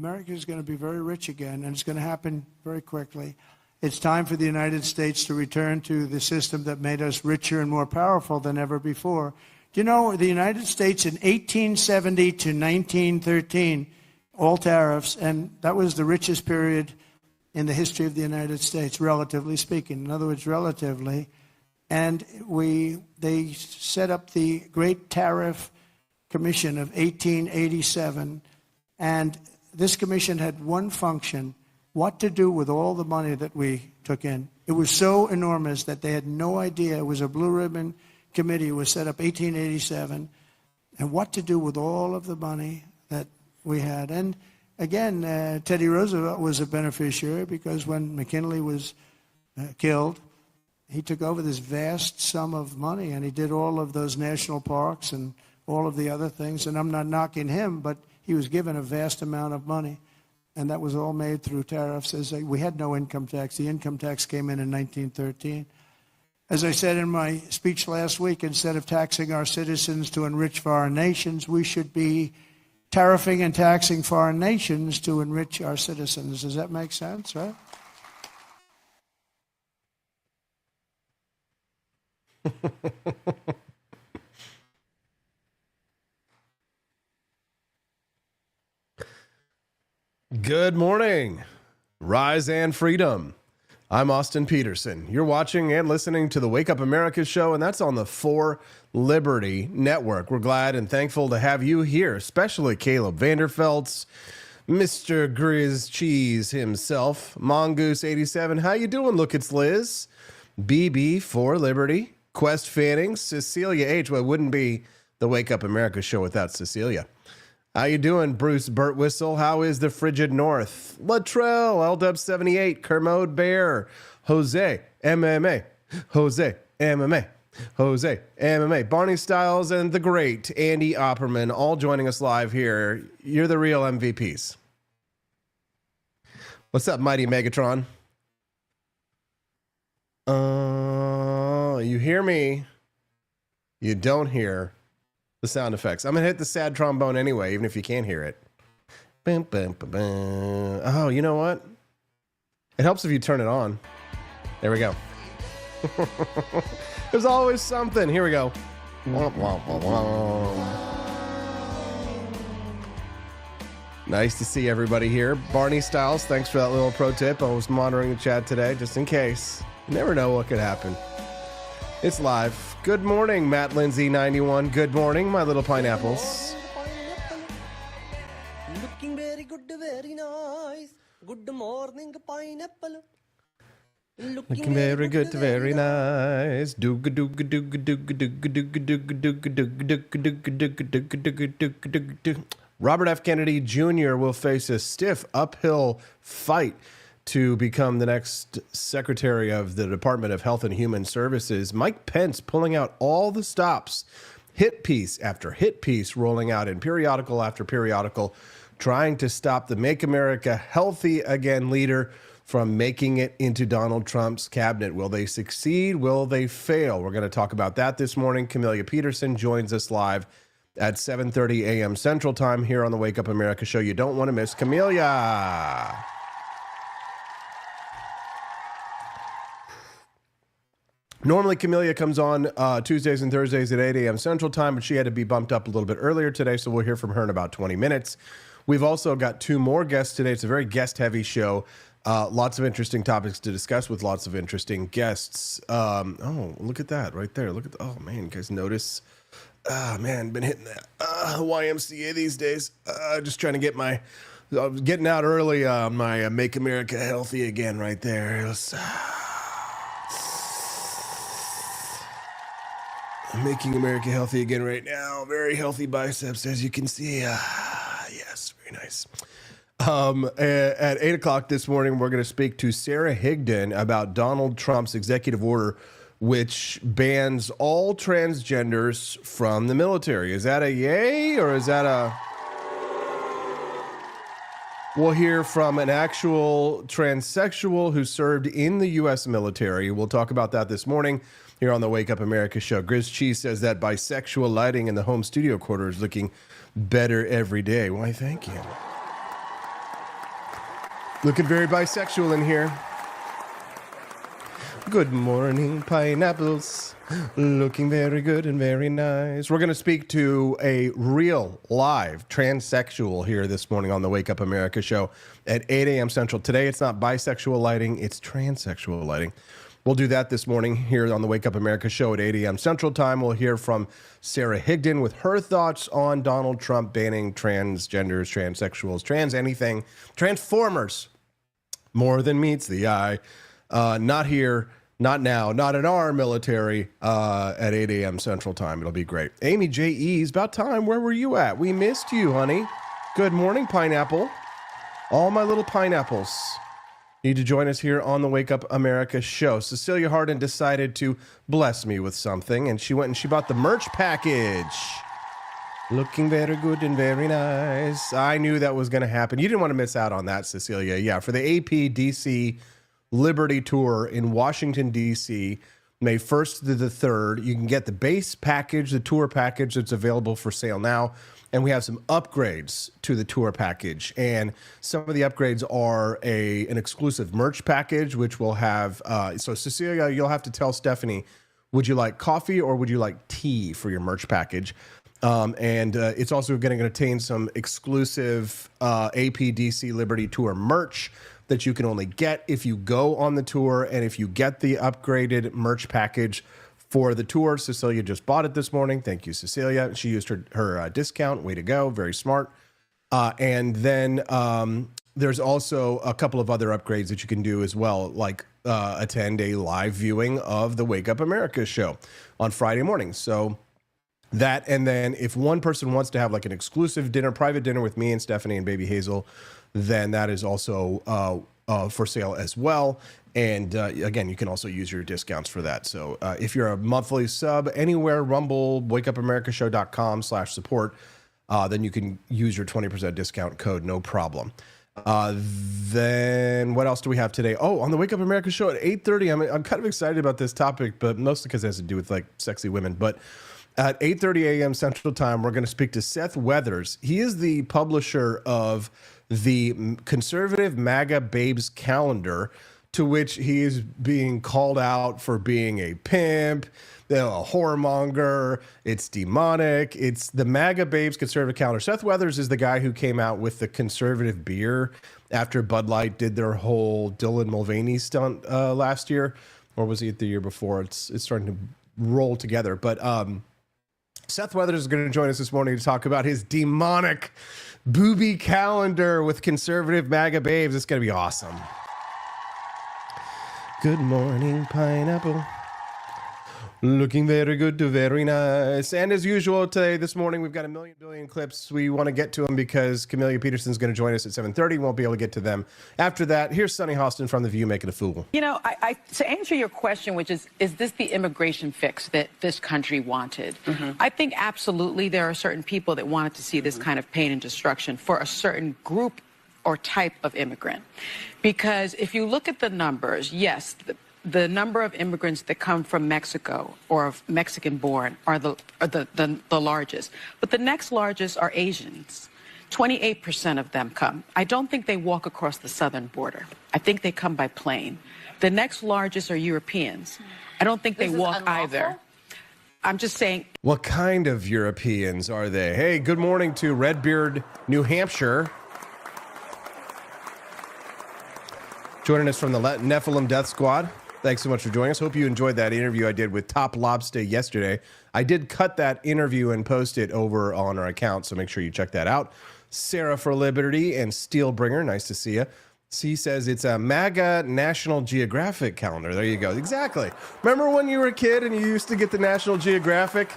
America is going to be very rich again, and it's going to happen very quickly. It's time for the United States to return to the system that made us richer and more powerful than ever before. Do you know the United States in 1870 to 1913, all tariffs, and that was the richest period in the history of the United States, relatively speaking. In other words, relatively. And they set up the Great Tariff Commission of 1887, and this commission had one function: what to do with all the money that we took in. It was so enormous that they had no idea. It was a blue ribbon committee. It was set up 1887, and what to do with all of the money that we had. And again, Teddy Roosevelt was a beneficiary, because when McKinley was killed, he took over this vast sum of money, and he did all of those national parks and all of the other things. And I'm not knocking him, but he was given a vast amount of money. And that was all made through tariffs. We had no income tax. The income tax came in 1913. As I said in my speech last week, instead of taxing our citizens to enrich foreign nations, we should be tariffing and taxing foreign nations to enrich our citizens. Does that make sense, right? Good morning, Rise and Freedom. I'm Austin Peterson. You're watching and listening to the Wake Up America show, and that's on the For Liberty Network. We're glad and thankful to have you here, especially Caleb Vanderfeltz, Mr. Grizz Cheese himself, Mongoose87. How you doing? Look, it's Liz, BB for Liberty, Quest Fanning, Cecilia H. Well, it wouldn't be the Wake Up America show without Cecilia. How you doing, Bruce Burt Whistle? How is the frigid north? Latrell, LW78, Kermode Bear, Jose, MMA, Jose, MMA, Jose, MMA, Barney Styles, and the great Andy Opperman, all joining us live here. You're the real MVPs. What's up, Mighty Megatron? You hear me. You don't hear the sound effects. I'm going to hit the sad trombone anyway, even if you can't hear it. Bum, bum, bum, bum. Oh, you know what? It helps if you turn it on. There we go. There's always something. Here we go. Nice to see everybody here. Barney Styles, thanks for that little pro tip. I was monitoring the chat today, just in case. You never know what could happen. It's live. Good morning, Matt Lindsay 91. Good morning, my little pineapples. Looking very good, very nice. Good morning, pineapple. Looking very good, very nice. Dooga dooga dooga dooga dooga dooga dooga dooga dooga dooga dooga. Robert F. Kennedy Jr. will face a stiff uphill fight to become the next Secretary of the Department of Health and Human Services. Mike Pence pulling out all the stops, hit piece after hit piece, rolling out in periodical after periodical, trying to stop the Make America Healthy Again leader from making it into Donald Trump's cabinet. Will they succeed? Will they fail? We're going to talk about that this morning. Camelia Peterson joins us live at 7:30 a.m. Central Time here on the Wake Up America show. You don't want to miss Camelia. Normally, Camelia comes on Tuesdays and Thursdays at 8 a.m. Central Time, but she had to be bumped up a little bit earlier today, so we'll hear from her in about 20 minutes. We've also got two more guests today. It's a very guest-heavy show. Lots of interesting topics to discuss with lots of interesting guests. Oh, look at that right there. Look at oh, man, you guys notice? Man, been hitting that YMCA these days. Just trying to get getting out early on my Make America Healthy Again right there. It was... Making America Healthy Again right now. Very healthy biceps, as you can see. Yes, very nice. At 8 o'clock this morning, we're going to speak to Sarah Higdon about Donald Trump's executive order, which bans all transgenders from the military. Is that a yay, or is that a... We'll hear from an actual transsexual who served in the U.S. military. We'll talk about that this morning here on the Wake Up America show. Grizz Cheese says that bisexual lighting in the home studio quarter is looking better every day. Why, thank you. Looking very bisexual in here. Good morning, pineapples. Looking very good and very nice. We're going to speak to a real live transsexual here this morning on the Wake Up America show at 8 a.m. Central. Today, it's not bisexual lighting, it's transsexual lighting. We'll do that this morning here on the Wake Up America show at 8 a.m. Central Time. We'll hear from Sarah Higdon with her thoughts on Donald Trump banning transgenders, transsexuals, trans anything, transformers. More than meets the eye. Not here, not now, not in our military at 8 a.m. Central Time. It'll be great. Amy J.E., it's about time. Where were you at? We missed you, honey. Good morning, pineapple. All my little pineapples need to join us here on the Wake Up America show. Cecilia Harden decided to bless me with something, and she went and she bought the merch package. Looking very good and very nice. I knew that was going to happen. You didn't want to miss out on that, Cecilia. Yeah, for the AP DC Liberty Tour in Washington, D.C., May 1st to the 3rd. You can get the base package, the tour package that's available for sale now. And we have some upgrades to the tour package. And some of the upgrades are an exclusive merch package, which will have, so Cecilia, you'll have to tell Stephanie, would you like coffee or would you like tea for your merch package? And it's also going to contain some exclusive APDC Liberty Tour merch that you can only get if you go on the tour. And if you get the upgraded merch package for the tour, Cecilia just bought it this morning. Thank you, Cecilia. She used her discount. Way to go. Very smart. And then there's also a couple of other upgrades that you can do as well, like attend a live viewing of the Wake Up America show on Friday mornings. So that, and then if one person wants to have like an exclusive dinner, private dinner with me and Stephanie and baby Hazel, then that is also for sale as well. And again, you can also use your discounts for that. So if you're a monthly sub anywhere, Rumble, wakeupamerica.show.com/support, then you can use your 20% discount code, no problem. Then what else do we have today? Oh, on the Wake Up America show at 8:30, I'm kind of excited about this topic, but mostly because it has to do with like sexy women. But at 8:30 a.m. Central Time, we're going to speak to Seth Weathers. He is the publisher of the conservative MAGA Babes calendar, to which he is being called out for being a pimp, a whoremonger. It's demonic. It's the MAGA Babes conservative calendar. Seth Weathers is the guy who came out with the conservative beer after Bud Light did their whole Dylan Mulvaney stunt last year, or was it the year before? It's starting to roll together. But Seth Weathers is going to join us this morning to talk about his demonic booby calendar with conservative MAGA babes. It's going to be awesome. Good morning, pineapple. Looking very good to very nice. And as usual today, this morning, we've got a billion clips. We want to get to them because Camelia Peterson's going to join us at 7:30. Won't be able to get to them after that. Here's Sunny Hostin from The View making a fool. You know, to answer your question, which is this the immigration fix that this country wanted? I think absolutely there are certain people that wanted to see this kind of pain and destruction for a certain group or type of immigrant. Because if you look at the numbers, yes, the number of immigrants that come from Mexico or Mexican-born are the largest. But the next largest are Asians. 28% of them come. I don't think they walk across the southern border. I think they come by plane. The next largest are Europeans. I don't think they walk either. I'm just saying. What kind of Europeans are they? Hey, good morning to Redbeard, New Hampshire. Joining us from the Nephilim Death Squad. Thanks so much for joining us. Hope you enjoyed that interview I did with Top Lobster yesterday. I did cut that interview and post it over on our account, so make sure you check that out. Sarah for Liberty and Steelbringer, nice to see you. She says it's a MAGA National Geographic calendar. There you go. Exactly. Remember when you were a kid and you used to get the National Geographic?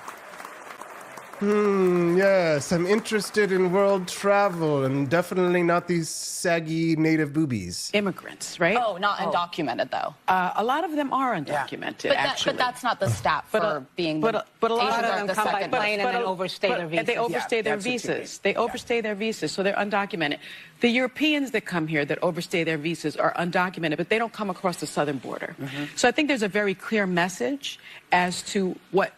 Yes, I'm interested in world travel and definitely not these saggy native boobies. Immigrants, right? Oh, not undocumented, though. A lot of them are undocumented, actually. But that's not the stat for being but a lot Asians of are them the come by second. plane and then overstay their visas. They overstay their visas. They overstay their visas, so they're undocumented. The Europeans that come here that overstay their visas are undocumented, but they don't come across the southern border. So I think there's a very clear message as to what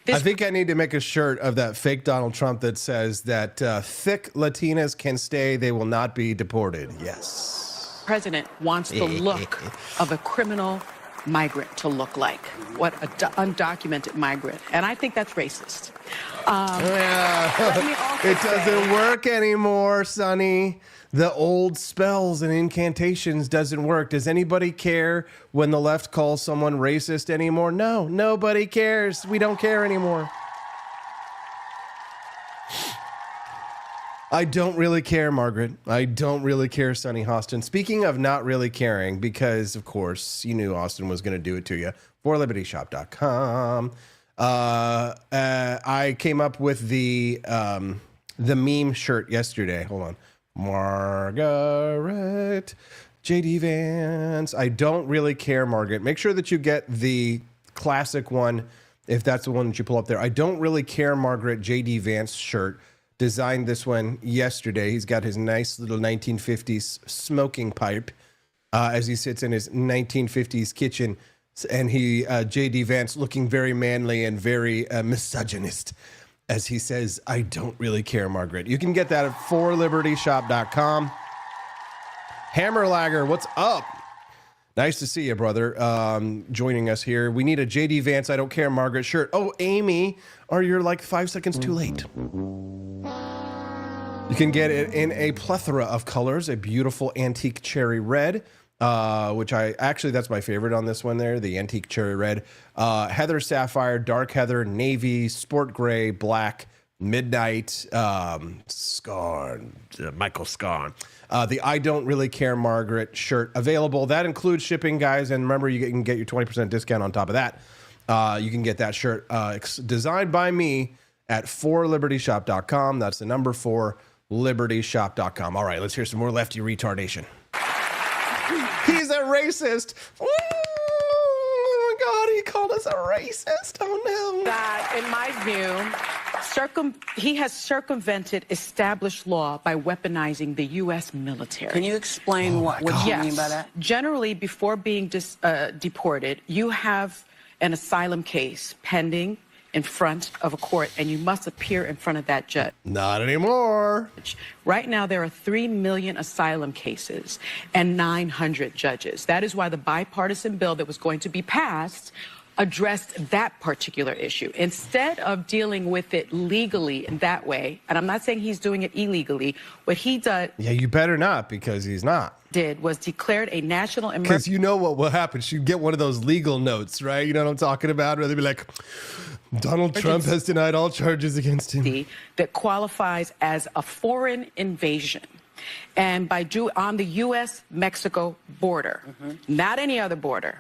I think I need to make a shirt of that fake Donald Trump that says that thick Latinas can stay, they will not be deported. Yes. president wants the look of a criminal migrant to look like, what an undocumented migrant. And I think that's racist. Let me also It doesn't work anymore, Sonny. The old spells and incantations doesn't work. Does anybody care when the left calls someone racist anymore? No, nobody cares. We don't care anymore. I don't really care, Margaret. I don't really care, Sonny Hostin. Speaking of not really caring, because, of course, you knew Austin was going to do it to you, forlibertyshop.com. I came up with the meme shirt yesterday. Hold on. Margaret, JD Vance. I don't really care, Margaret. Make sure that you get the classic one, if that's the one that you pull up there. I don't really care, Margaret, JD Vance shirt. Designed this one yesterday. He's got his nice little 1950s smoking pipe as he sits in his 1950s kitchen. And he, JD Vance, looking very manly and very misogynist, as he says, I don't really care, Margaret. You can get that at forlibertyshop.com. Hammerlager, what's up? Nice to see you, brother, joining us here. We need a JD Vance, I don't care, Margaret shirt. Oh, Amy, or you're like 5 seconds too late. You can get it in a plethora of colors, a beautiful antique cherry red, which that's my favorite on this one there, the antique cherry red. Heather sapphire, dark heather, navy, sport gray, black, midnight, Scarn, Michael Scarn. The I Don't Really Care Margaret shirt available. That includes shipping, guys. And remember, you can get your 20% discount on top of that. You can get that shirt designed by me at forlibertyshop.com. That's the number 4libertyshop.com. All right, let's hear some more lefty retardation. He's a racist. Oh, my God, he called us a racist. Oh, no. That, in my view, he has circumvented established law by weaponizing the U.S. military. Can you explain what you mean by that? Generally, before being deported, you have an asylum case pending in front of a court, and you must appear in front of that judge. Not anymore. Right now, there are 3 million asylum cases and 900 judges. That is why the bipartisan bill that was going to be passed addressed that particular issue. Instead of dealing with it legally in that way, and I'm not saying he's doing it illegally, what he did... Yeah, you better not, because he's not. Was declared a national emergency. Because you know what will happen. She'd get one of those legal notes, right? You know what I'm talking about? Where they'd be like, Donald Trump has denied all charges against him. That qualifies as a foreign invasion. And on the U.S.-Mexico border, not any other border.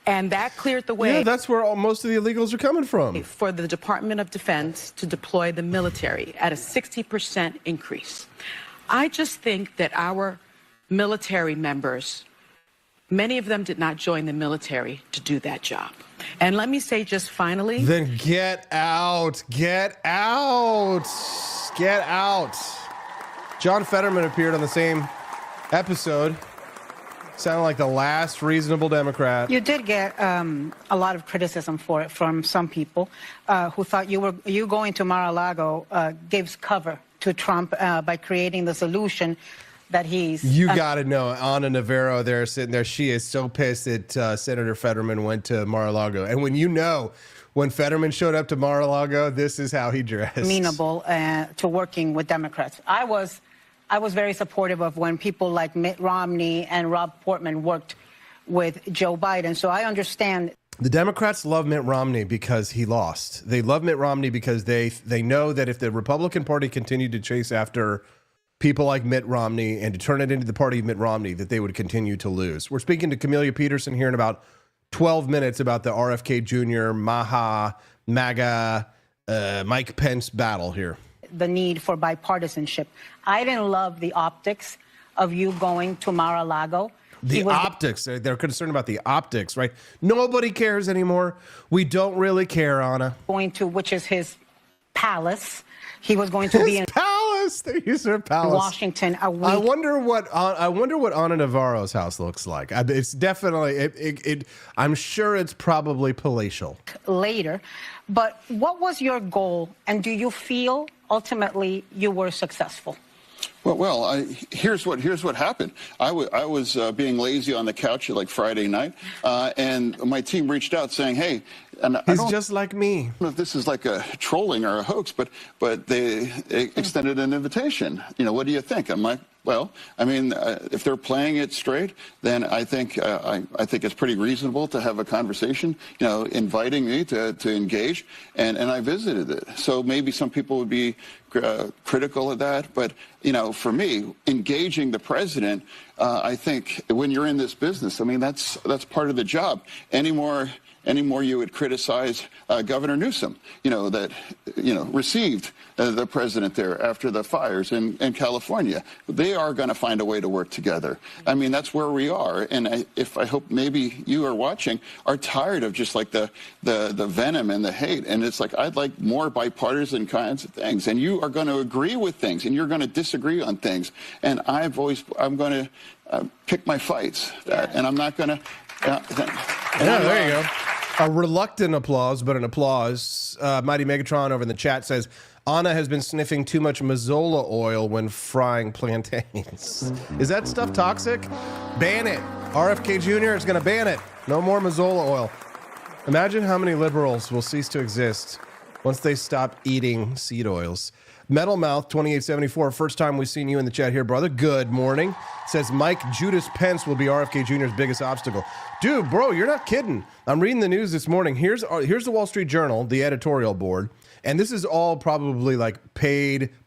And that cleared the way. Yeah, that's where most of the illegals are coming from. For the Department of Defense to deploy the military at a 60% increase. I just think that our military members, many of them did not join the military to do that job. And let me say just finally. Then get out. Get out. Get out. John Fetterman appeared on the same episode. Sounded like the last reasonable Democrat. You did get a lot of criticism for it from some people who thought you going to Mar-a-Lago gives cover to Trump by creating the solution that he's... You got to know, Ana Navarro there sitting there, she is so pissed that Senator Fetterman went to Mar-a-Lago. And when Fetterman showed up to Mar-a-Lago, this is how he dressed. Amenable to working with Democrats. I was very supportive of when people like Mitt Romney and Rob Portman worked with Joe Biden. So I understand. The Democrats love Mitt Romney because he lost. They love Mitt Romney because they know that if the Republican Party continued to chase after people like Mitt Romney and to turn it into the party of Mitt Romney, that they would continue to lose. We're speaking to Camelia Peterson here in about 12 minutes about the RFK Jr., MAGA, Mike Pence battle here. The need for bipartisanship. I didn't love the optics of you going to Mar-a-Lago. The optics. They're concerned about the optics, right? Nobody cares anymore. We don't really care, Anna. Which is his palace. He was going to be in palace. They use their palace. Washington a week. I wonder what Ana Navarro's house looks like. It's definitely. I'm sure it's probably palatial. Later, but what was your goal, and do you feel ultimately you were successful? Here's what happened. I was being lazy on the couch at like Friday night, and my team reached out saying, "Hey," and he's just like me. I don't know if this is like a trolling or a hoax, but they extended an invitation. What do you think? I'm like, well, I mean, if they're playing it straight, then I think it's pretty reasonable to have a conversation. Inviting me to engage, and I visited it. So maybe some people would be critical of that, but for me, engaging the president, I think when you're in this business, I mean that's part of the job. Anymore you would criticize Governor Newsom, that received the president there after the fires in California. They are going to find a way to work together. I mean, that's where we are. And I hope maybe you are watching are tired of just like the venom and the hate. And it's like, I'd like more bipartisan kinds of things. And you are going to agree with things and you're going to disagree on things. And I'm going to pick my fights. And I'm not going to. There you go. A reluctant applause, but an applause. Mighty Megatron over in the chat says, Anna has been sniffing too much Mazola oil when frying plantains. Is that stuff toxic? Ban it. RFK Jr. is going to ban it. No more Mazola oil. Imagine how many liberals will cease to exist once they stop eating seed oils. Metal Mouth 2874, first time we've seen you in the chat here, brother. Good morning. Says Mike Judas Pence will be RFK Jr.'s biggest obstacle. Dude, bro, you're not kidding. I'm reading the news this morning. Here's the Wall Street Journal, the editorial board, and this is all probably like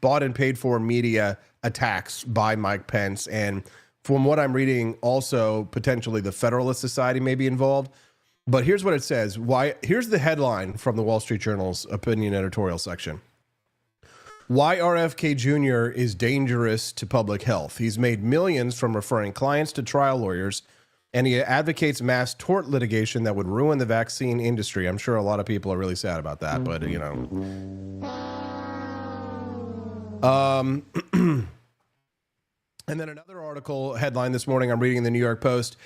bought and paid for media attacks by Mike Pence. And from what I'm reading, also potentially the Federalist Society may be involved. But here's what it says. Here's the headline from the Wall Street Journal's opinion editorial section. Why RFK Jr. is dangerous to public health. He's made millions from referring clients to trial lawyers, and he advocates mass tort litigation that would ruin the vaccine industry. I'm sure a lot of people are really sad about that, but And then another article headline this morning I'm reading in the New York Post.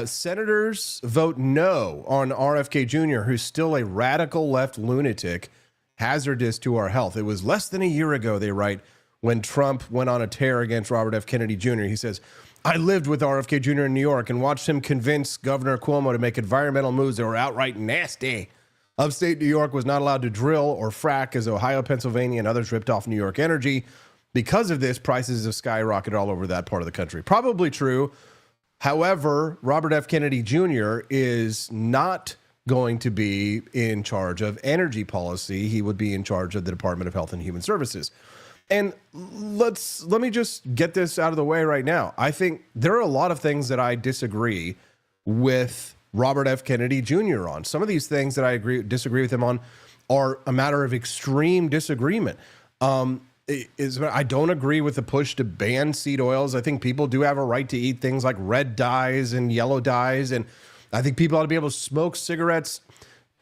Senators vote no on RFK Jr., who's still a radical left lunatic, hazardous to our health. It was less than a year ago, they write, when Trump went on a tear against Robert F. Kennedy Jr. He says, I lived with RFK Jr. in New York and watched him convince Governor Cuomo to make environmental moves that were outright nasty. Upstate New York was not allowed to drill or frack as Ohio, Pennsylvania, and others ripped off New York energy. Because of this, prices have skyrocketed all over that part of the country. Probably true. However, Robert F. Kennedy Jr. is not going to be in charge of energy policy. He would be in charge of the Department of Health and Human Services. And let me just get this out of the way right now. I think there are a lot of things that I disagree with Robert F. Kennedy Jr. on. Some of these things that I disagree with him on are a matter of extreme disagreement. I don't agree with the push to ban seed oils. I think people do have a right to eat things like red dyes and yellow dyes, and I think people ought to be able to smoke cigarettes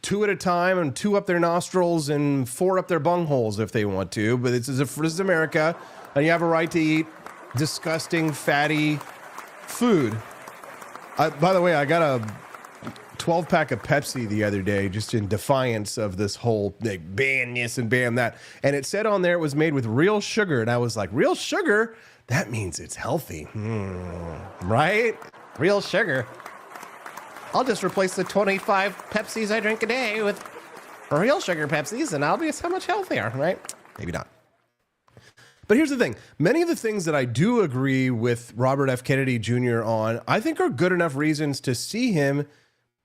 2 at a time and 2 up their nostrils and 4 up their bungholes if they want to. But this is America, and you have a right to eat disgusting, fatty food. By the way, I got a 12-pack of Pepsi the other day just in defiance of this whole ban this and ban that. And it said on there it was made with real sugar. And I was like, real sugar? That means it's healthy. Right? Real sugar. I'll just replace the 25 Pepsis I drink a day with real sugar Pepsis, and I'll be so much healthier, right? Maybe not. But here's the thing. Many of the things that I do agree with Robert F. Kennedy Jr. on, I think are good enough reasons to see him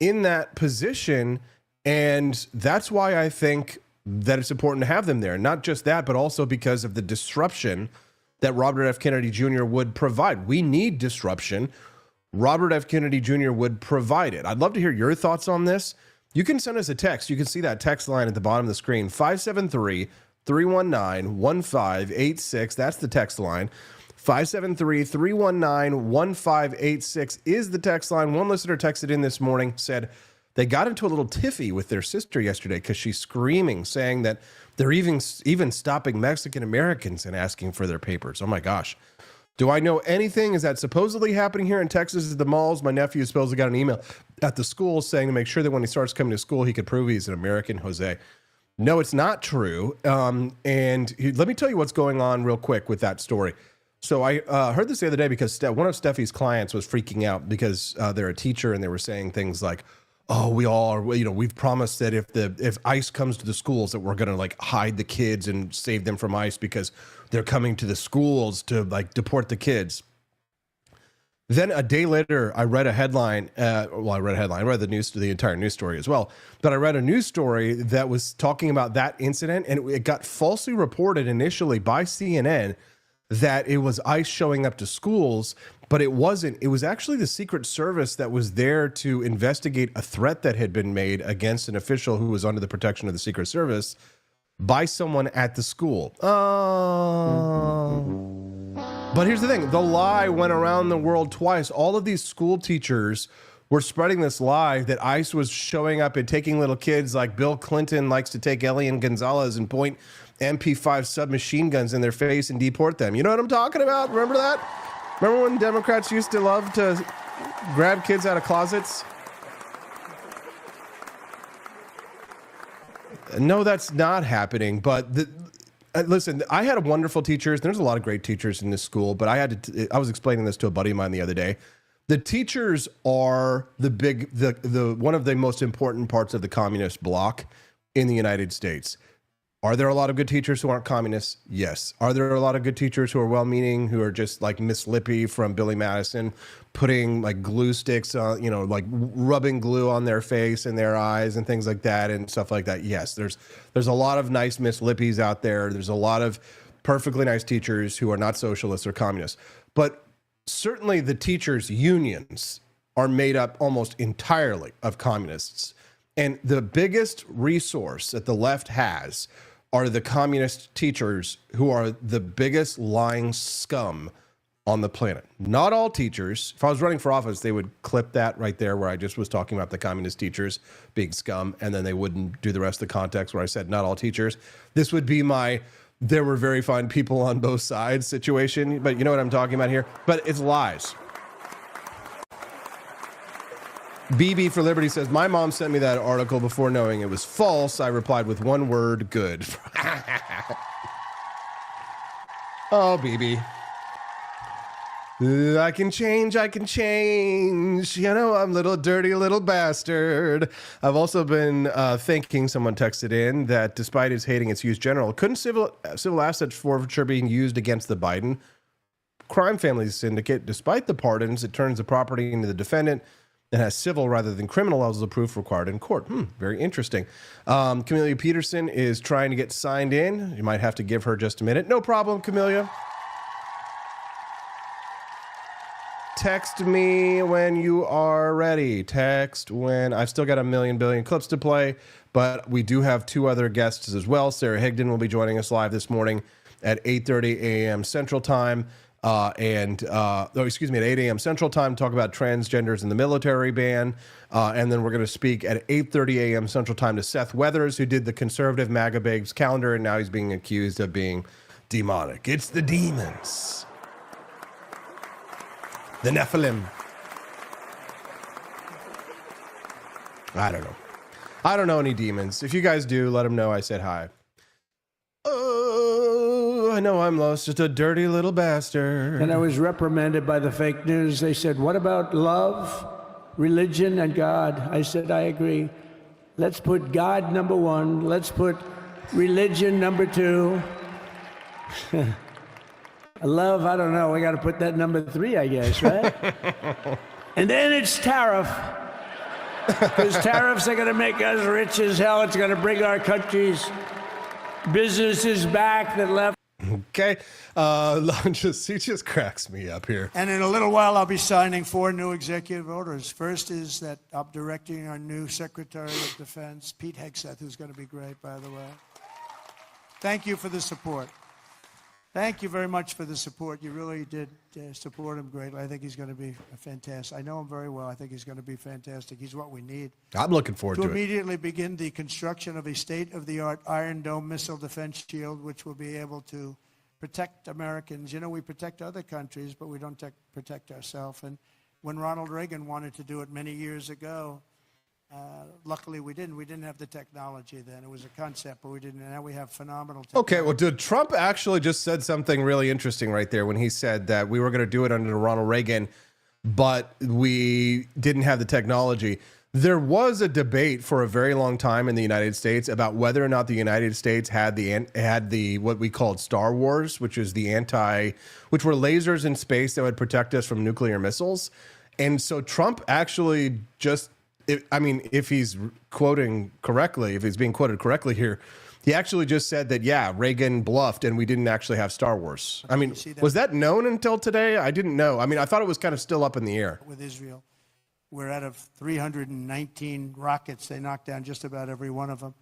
in that position. And that's why I think that it's important to have them there. Not just that, but also because of the disruption that Robert F. Kennedy Jr. would provide. We need disruption. Robert F. Kennedy Jr. would provide it. I'd love to hear your thoughts on this. You can send us a text. You can see that text line at the bottom of the screen, 573-319-1586. That's the text line. 573-319-1586 is the text line. One listener texted in this morning, said they got into a little tiffy with their sister yesterday because she's screaming, saying that they're even stopping Mexican Americans and asking for their papers. Oh my gosh. Do I know anything? Is that supposedly happening here in Texas at the malls? My nephew supposedly got an email at the school saying to make sure that when he starts coming to school, he could prove he's an American. Jose. No, it's not true. And let me tell you what's going on real quick with that story. So I heard this the other day because one of Steffi's clients was freaking out because they're a teacher and they were saying things like, "Oh, we all are, we've promised that if ICE comes to the schools that we're going to like hide the kids and save them from ICE because they're coming to the schools to like deport the kids." Then a day later, I read a headline. I read the entire news story as well. But I read a news story that was talking about that incident, and it got falsely reported initially by CNN that it was ICE showing up to schools, but it wasn't. It was actually the Secret Service that was there to investigate a threat that had been made against an official who was under the protection of the Secret Service by someone at the school. But here's the thing. The lie went around the world twice. All of these school teachers were spreading this lie that ICE was showing up and taking little kids like Bill Clinton likes to take Elian Gonzalez and point MP5 submachine guns in their face and deport them. You know what I'm talking about? Remember that? Remember when Democrats used to love to grab kids out of closets? No, that's not happening. But listen, I had wonderful teachers. There's a lot of great teachers in this school, but I was explaining this to a buddy of mine the other day. The teachers are the one of the most important parts of the communist bloc in the United States. Are there a lot of good teachers who aren't communists? Yes. Are there a lot of good teachers who are well-meaning, who are just like Miss Lippy from Billy Madison, putting like glue sticks on, like rubbing glue on their face and their eyes and things like that and stuff like that? Yes. There's a lot of nice Miss Lippies out there. There's a lot of perfectly nice teachers who are not socialists or communists. But certainly the teachers' unions are made up almost entirely of communists. And the biggest resource that the left has are the communist teachers, who are the biggest lying scum on the planet. Not all teachers. If I was running for office, they would clip that right there where I just was talking about the communist teachers being scum, and then they wouldn't do the rest of the context where I said not all teachers. This would be my there were very fine people on both sides situation, but you know what I'm talking about here? But it's lies. BB for Liberty says, my mom sent me that article before knowing it was false. I replied with one word, good. Oh, BB. I can change. I'm little dirty little bastard. I've also been thinking, someone texted in, that despite his hating its use general, couldn't civil asset forfeiture being used against the Biden crime family syndicate? Despite the pardons, it turns the property into the defendant and has civil rather than criminal levels of proof required in court. Very interesting. Camelia Peterson is trying to get signed in. You might have to give her just a minute. No problem, Camelia. Text me when you are ready. Text when. I've still got a billion clips to play, but we do have two other guests as well. Sarah Higdon will be joining us live this morning at 8:30 a.m. Central Time. At 8 a.m. Central Time, talk about transgenders in the military ban. And then we're going to speak at 8:30 a.m. Central Time to Seth Weathers, who did the conservative MAGA Babes calendar, and now he's being accused of being demonic. It's the demons. The Nephilim. I don't know. I don't know any demons. If you guys do, let them know I said hi. I know I'm lost, just a dirty little bastard. And I was reprimanded by the fake news. They said, what about love, religion, and God? I said, I agree. Let's put God number one. Let's put religion number two. Love, I don't know. We got to put that number three, I guess, right? And then it's tariff. Because tariffs are going to make us rich as hell. It's going to bring our country's businesses back that left. Okay. He just cracks me up here. And in a little while, I'll be signing 4 new executive orders. First is that I'm directing our new Secretary of Defense, Pete Hegseth, who's going to be great, by the way. Thank you for the support. Thank you very much for the support. You really did support him greatly. I think he's going to be fantastic. I know him very well. I think he's going to be fantastic. He's what we need. I'm looking forward to it. To immediately begin the construction of a state-of-the-art Iron Dome missile defense shield, which will be able to protect Americans. You know, we protect other countries, but we don't protect ourselves. And when Ronald Reagan wanted to do it many years ago, Luckily, we didn't. We didn't have the technology then. It was a concept, but we didn't. And now we have phenomenal technology. Okay, well, did Trump actually just said something really interesting right there when he said that we were going to do it under Ronald Reagan, but we didn't have the technology. There was a debate for a very long time in the United States about whether or not the United States had the what we called Star Wars, which is which were lasers in space that would protect us from nuclear missiles. And so Trump actually just, if he's quoting correctly, if he's being quoted correctly here, he actually just said that, yeah, Reagan bluffed and we didn't actually have Star Wars. I mean, was that known until today? I didn't know. I mean, I thought it was kind of still up in the air. With Israel, we're out of 319 rockets. They knocked down just about every one of them.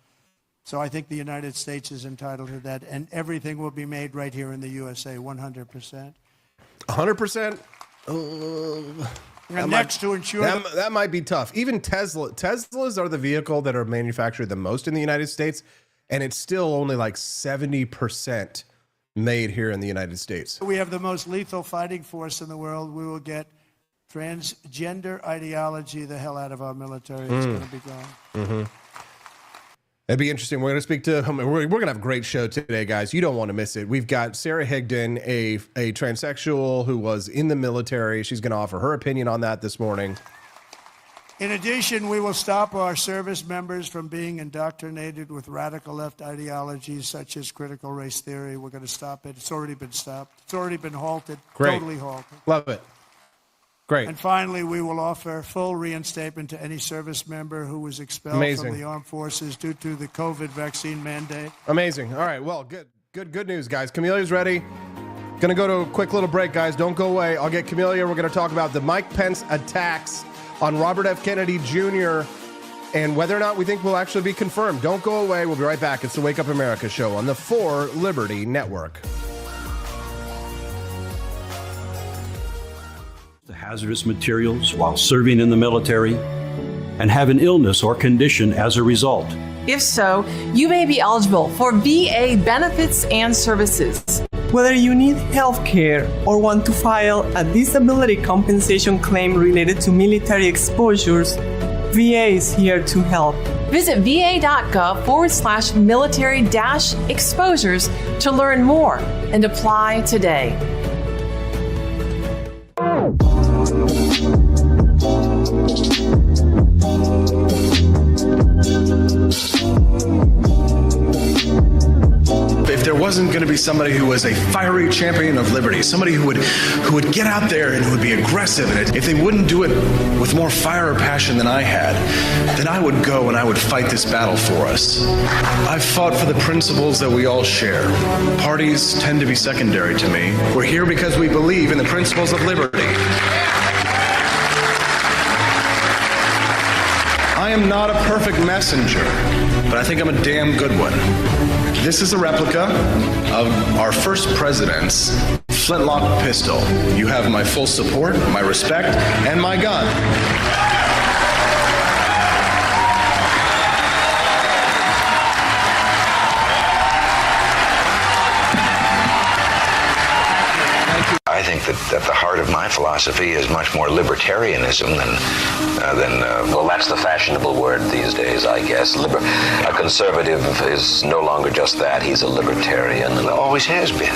So I think the United States is entitled to that, and everything will be made right here in the USA, 100%. 100%? To ensure that might be tough. Even Teslas are the vehicle that are manufactured the most in the United States, and it's still only like 70% made here in the United States. We have the most lethal fighting force in the world. We will get transgender ideology the hell out of our military. It's going to be gone. Mm-hmm. It'd be interesting. We're going to speak to him. We're going to have a great show today, guys. You don't want to miss it. We've got Sarah Higdon, a transsexual who was in the military. She's going to offer her opinion on that this morning. In addition, we will stop our service members from being indoctrinated with radical left ideologies such as critical race theory. We're going to stop it. It's already been stopped. It's already been halted. Great. Totally halted. Love it. Great. And finally, we will offer full reinstatement to any service member who was expelled from the armed forces due to the COVID vaccine mandate. Amazing. All right. Well, good news, guys. Camelia's ready. Going to go to a quick little break, guys. Don't go away. I'll get Camelia. We're going to talk about the Mike Pence attacks on Robert F. Kennedy Jr. and whether or not we think will actually be confirmed. Don't go away. We'll be right back. It's the Wake Up America show on the 4 Liberty Network. Hazardous materials while serving in the military and have an illness or condition as a result. If so, you may be eligible for VA benefits and services. Whether you need health care or want to file a disability compensation claim related to military exposures, VA is here to help. Visit va.gov/military-exposures to learn more and apply today. If there wasn't going to be somebody who was a fiery champion of liberty, somebody who would get out there and who would be aggressive, and if they wouldn't do it with more fire or passion than I had, then I would go and I would fight this battle for us. I've fought for the principles that we all share. Parties tend to be secondary to me. We're here because we believe in the principles of liberty. I am not a perfect messenger, but I think I'm a damn good one. This is a replica of our first president's flintlock pistol. You have my full support, my respect, and my gun. I think that at the heart of my philosophy is much more libertarianism than well, that's the fashionable word these days, I guess. A conservative is no longer just that. He's a libertarian and always has been.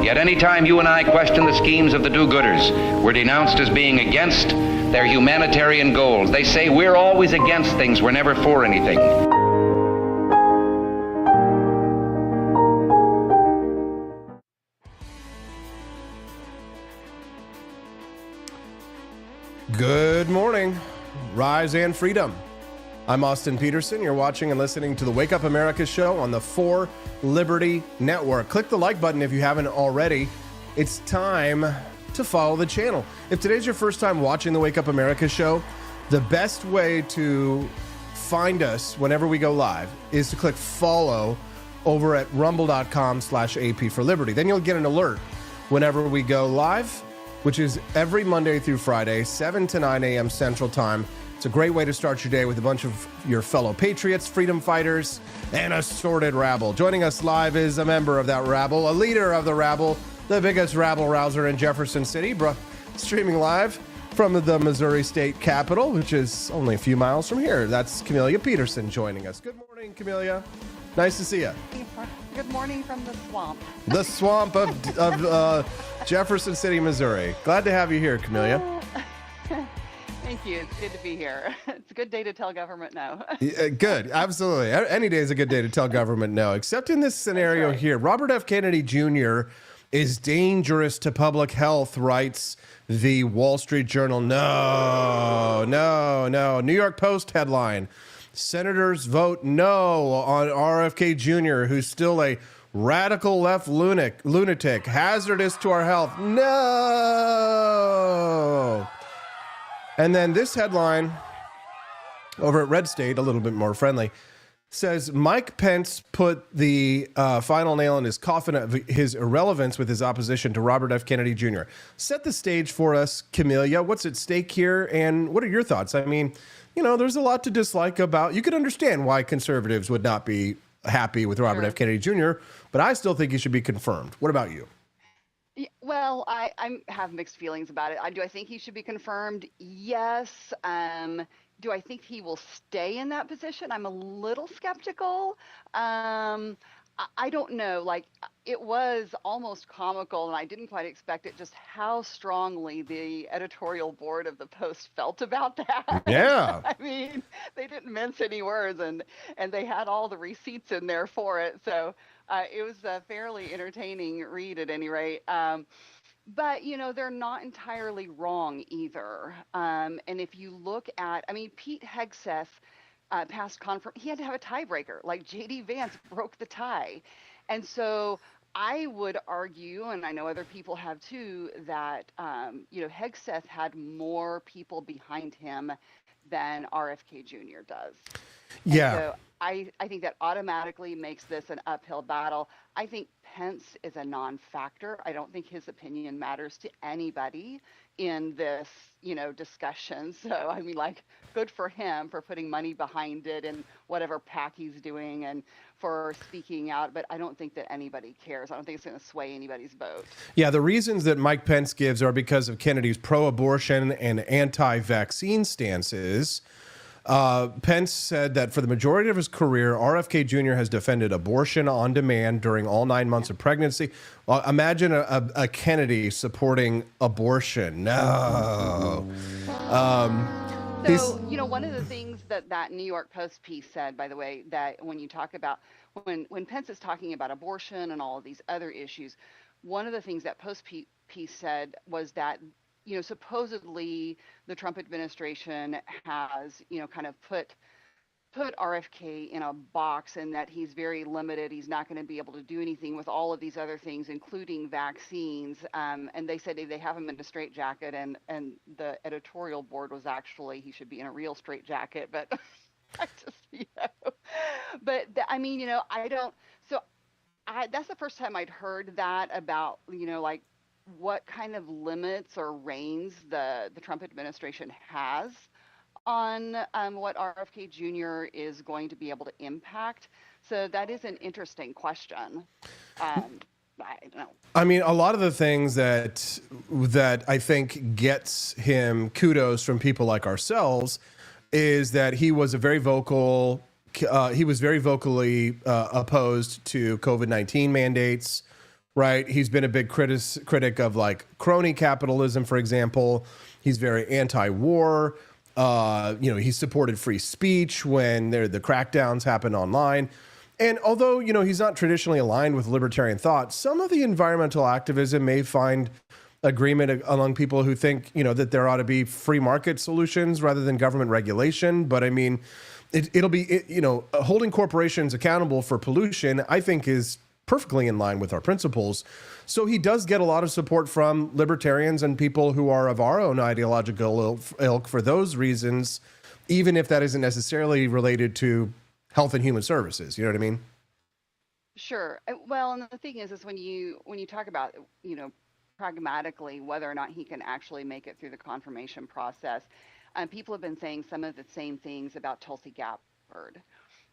Yet any time you and I question the schemes of the do-gooders, we're denounced as being against their humanitarian goals. They say we're always against things, we're never for anything. Good morning, Rise and Freedom. I'm Austin Peterson. You're watching and listening to the Wake Up America show on the 4 Liberty Network. Click the like button if you haven't already. It's time to follow the channel. If today's your first time watching the Wake Up America show, the best way to find us whenever we go live is to click follow over at rumble.com/AP for Liberty. Then you'll get an alert whenever we go live, which is every Monday through Friday, 7 to 9 a.m. Central Time. It's a great way to start your day with a bunch of your fellow patriots, freedom fighters, and assorted rabble. Joining us live is a member of that rabble, a leader of the rabble, the biggest rabble-rouser in Jefferson City, streaming live from the Missouri State Capitol, which is only a few miles from here. That's Camelia Peterson joining us. Good morning, Camelia. Nice to see you. Good morning from the swamp. The swamp of Jefferson City, Missouri. Glad to have you here, Camelia. Thank you. It's good to be here. It's a good day to tell government no. Good. Absolutely. Any day is a good day to tell government no, except in this scenario here. Robert F. Kennedy Jr. is dangerous to public health, writes the Wall Street Journal. No. New York Post headline. Senators vote no on RFK Jr., who's still a radical left lunatic, hazardous to our health. No. And then this headline over at Red State, a little bit more friendly, says Mike Pence put the final nail in his coffin of his irrelevance with his opposition to Robert F. Kennedy Jr. Set the stage for us, Camelia. What's at stake here, and what are your thoughts? I mean, you know, there's a lot to dislike about. You could understand why conservatives would not be happy with Robert F. Kennedy Jr., but I still think he should be confirmed. What about you? Well, I have mixed feelings about it. Do I think he should be confirmed? Yes. Do I think he will stay in that position? I'm a little skeptical. I don't know. Like, it was almost comical, and I didn't quite expect it, just how strongly the editorial board of the Post felt about that. Yeah. I mean, they didn't mince any words, and they had all the receipts in there for it. So it was a fairly entertaining read at any rate. But, you know, they're not entirely wrong either. And if you look at, I mean, Pete Hegseth past conference, he had to have a tiebreaker. Like, J.D. Vance broke the tie. And so I would argue, and I know other people have too, that, you know, Hegseth had more people behind him than RFK Jr. does. Yeah. And so I think that automatically makes this an uphill battle. I think Pence is a non-factor. I don't think his opinion matters to anybody in this, you know, discussion. So, I mean, like, good for him for putting money behind it and whatever PAC he's doing and for speaking out. But I don't think that anybody cares. I don't think it's going to sway anybody's vote. Yeah, the reasons that Mike Pence gives are because of Kennedy's pro-abortion and anti-vaccine stances. Pence said that for the majority of his career, RFK Jr. has defended abortion on demand during all 9 months of pregnancy. Well, imagine a Kennedy supporting abortion. No. So, you know, one of the things that New York Post piece said, by the way, that when you talk about, when Pence is talking about abortion and all of these other issues, one of the things that Post piece said was that, you know, supposedly the Trump administration has, you know, kind of put RFK in a box and that he's very limited. He's not going to be able to do anything with all of these other things, including vaccines. And they said they have him in a straitjacket, and the editorial board was actually he should be in a real straitjacket. But I just, you know, but I mean, you know, I don't. So that's the first time I'd heard that about, you know, like, what kind of limits or reins the Trump administration has on what RFK Jr. is going to be able to impact. So that is an interesting question. I don't know. I mean, a lot of the things that I think gets him kudos from people like ourselves is that he was very vocally opposed to COVID-19 mandates. Right. He's been a big critic of, like, crony capitalism, for example. He's very anti-war. You know, he supported free speech when the crackdowns happened online. And although, you know, he's not traditionally aligned with libertarian thought, some of the environmental activism may find agreement among people who think, you know, that there ought to be free market solutions rather than government regulation. But I mean, it'll be, you know, holding corporations accountable for pollution, I think, is perfectly in line with our principles. So he does get a lot of support from libertarians and people who are of our own ideological ilk for those reasons, even if that isn't necessarily related to health and human services. You know what I mean? Sure. Well, and the thing is when you talk about, you know, pragmatically whether or not he can actually make it through the confirmation process, people have been saying some of the same things about Tulsi Gabbard.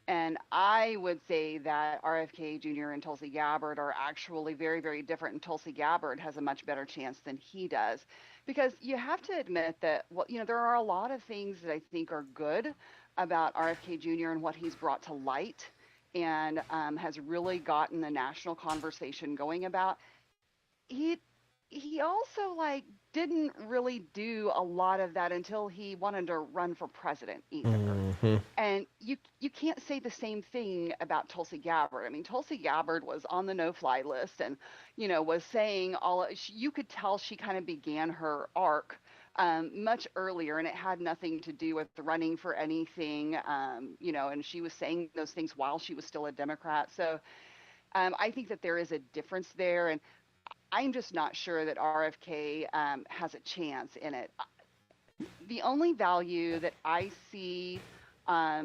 And I would say that RFK Jr. and Tulsi Gabbard are actually very, very different. And Tulsi Gabbard has a much better chance than he does. Because you have to admit that, well, there are a lot of things that I think are good about RFK Jr. and what he's brought to light and has really gotten the national conversation going about. He also didn't really do a lot of that until he wanted to run for president either. Mm-hmm. And you can't say the same thing about Tulsi Gabbard. I mean, Tulsi Gabbard was on the no-fly list and, was saying you could tell she kind of began her arc much earlier, and it had nothing to do with running for anything, and she was saying those things while she was still a Democrat. So I think that there is a difference there, and I'm just not sure that RFK has a chance in it. The only value that I see, I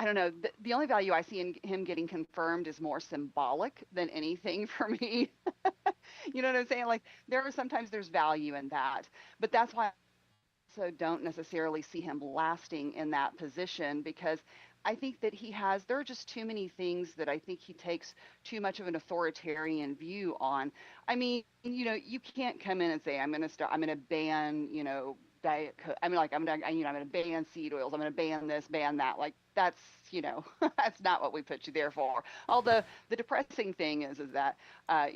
don't know, the only value I see in him getting confirmed is more symbolic than anything for me. You know what I'm saying? Sometimes there's value in that, but that's why I also don't necessarily see him lasting in that position, because I think that there are just too many things that I think he takes too much of an authoritarian view on. I mean, you can't come in and say, I'm going to ban, Diet Coke. I'm going to ban seed oils. I'm going to ban this, ban that. That's, that's not what we put you there for. Although the depressing thing is that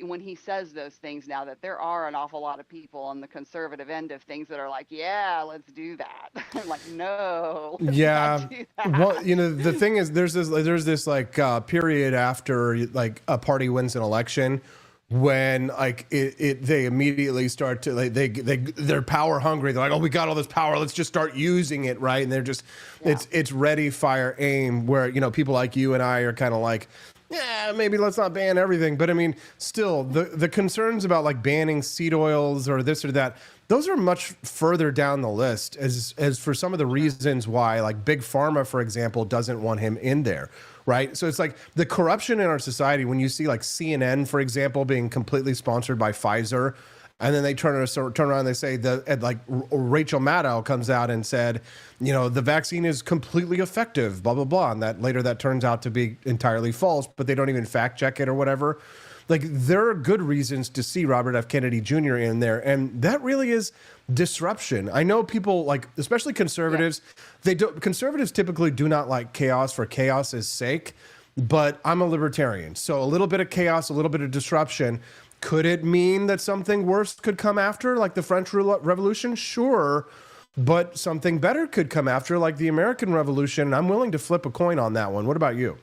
when he says those things now, that there are an awful lot of people on the conservative end of things that are like, yeah, let's do that. I'm like, no. Yeah. Do that. Well, the thing is, there's this period after a party wins an election when they immediately start to they're power hungry. They're like, oh, we got all this power, let's just start using it, right? And they're just it's ready, fire, aim, where people like you and I are kind of like, yeah, maybe let's not ban everything. But I mean, still the concerns about banning seed oils or this or that, those are much further down the list as for some of the reasons why Big Pharma, for example, doesn't want him in there. Right. So it's the corruption in our society, when you see CNN, for example, being completely sponsored by Pfizer, and then they turn around and they say Rachel Maddow comes out and said, the vaccine is completely effective, blah, blah, blah. And that turns out to be entirely false, but they don't even fact check it or whatever. There are good reasons to see Robert F. Kennedy Jr. in there. And that really is disruption. I know people especially conservatives, conservatives typically do not like chaos for chaos's sake, but I'm a libertarian. So a little bit of chaos, a little bit of disruption. Could it mean that something worse could come after, like the French Revolution? Sure. But something better could come after, like the American Revolution. I'm willing to flip a coin on that one. What about you?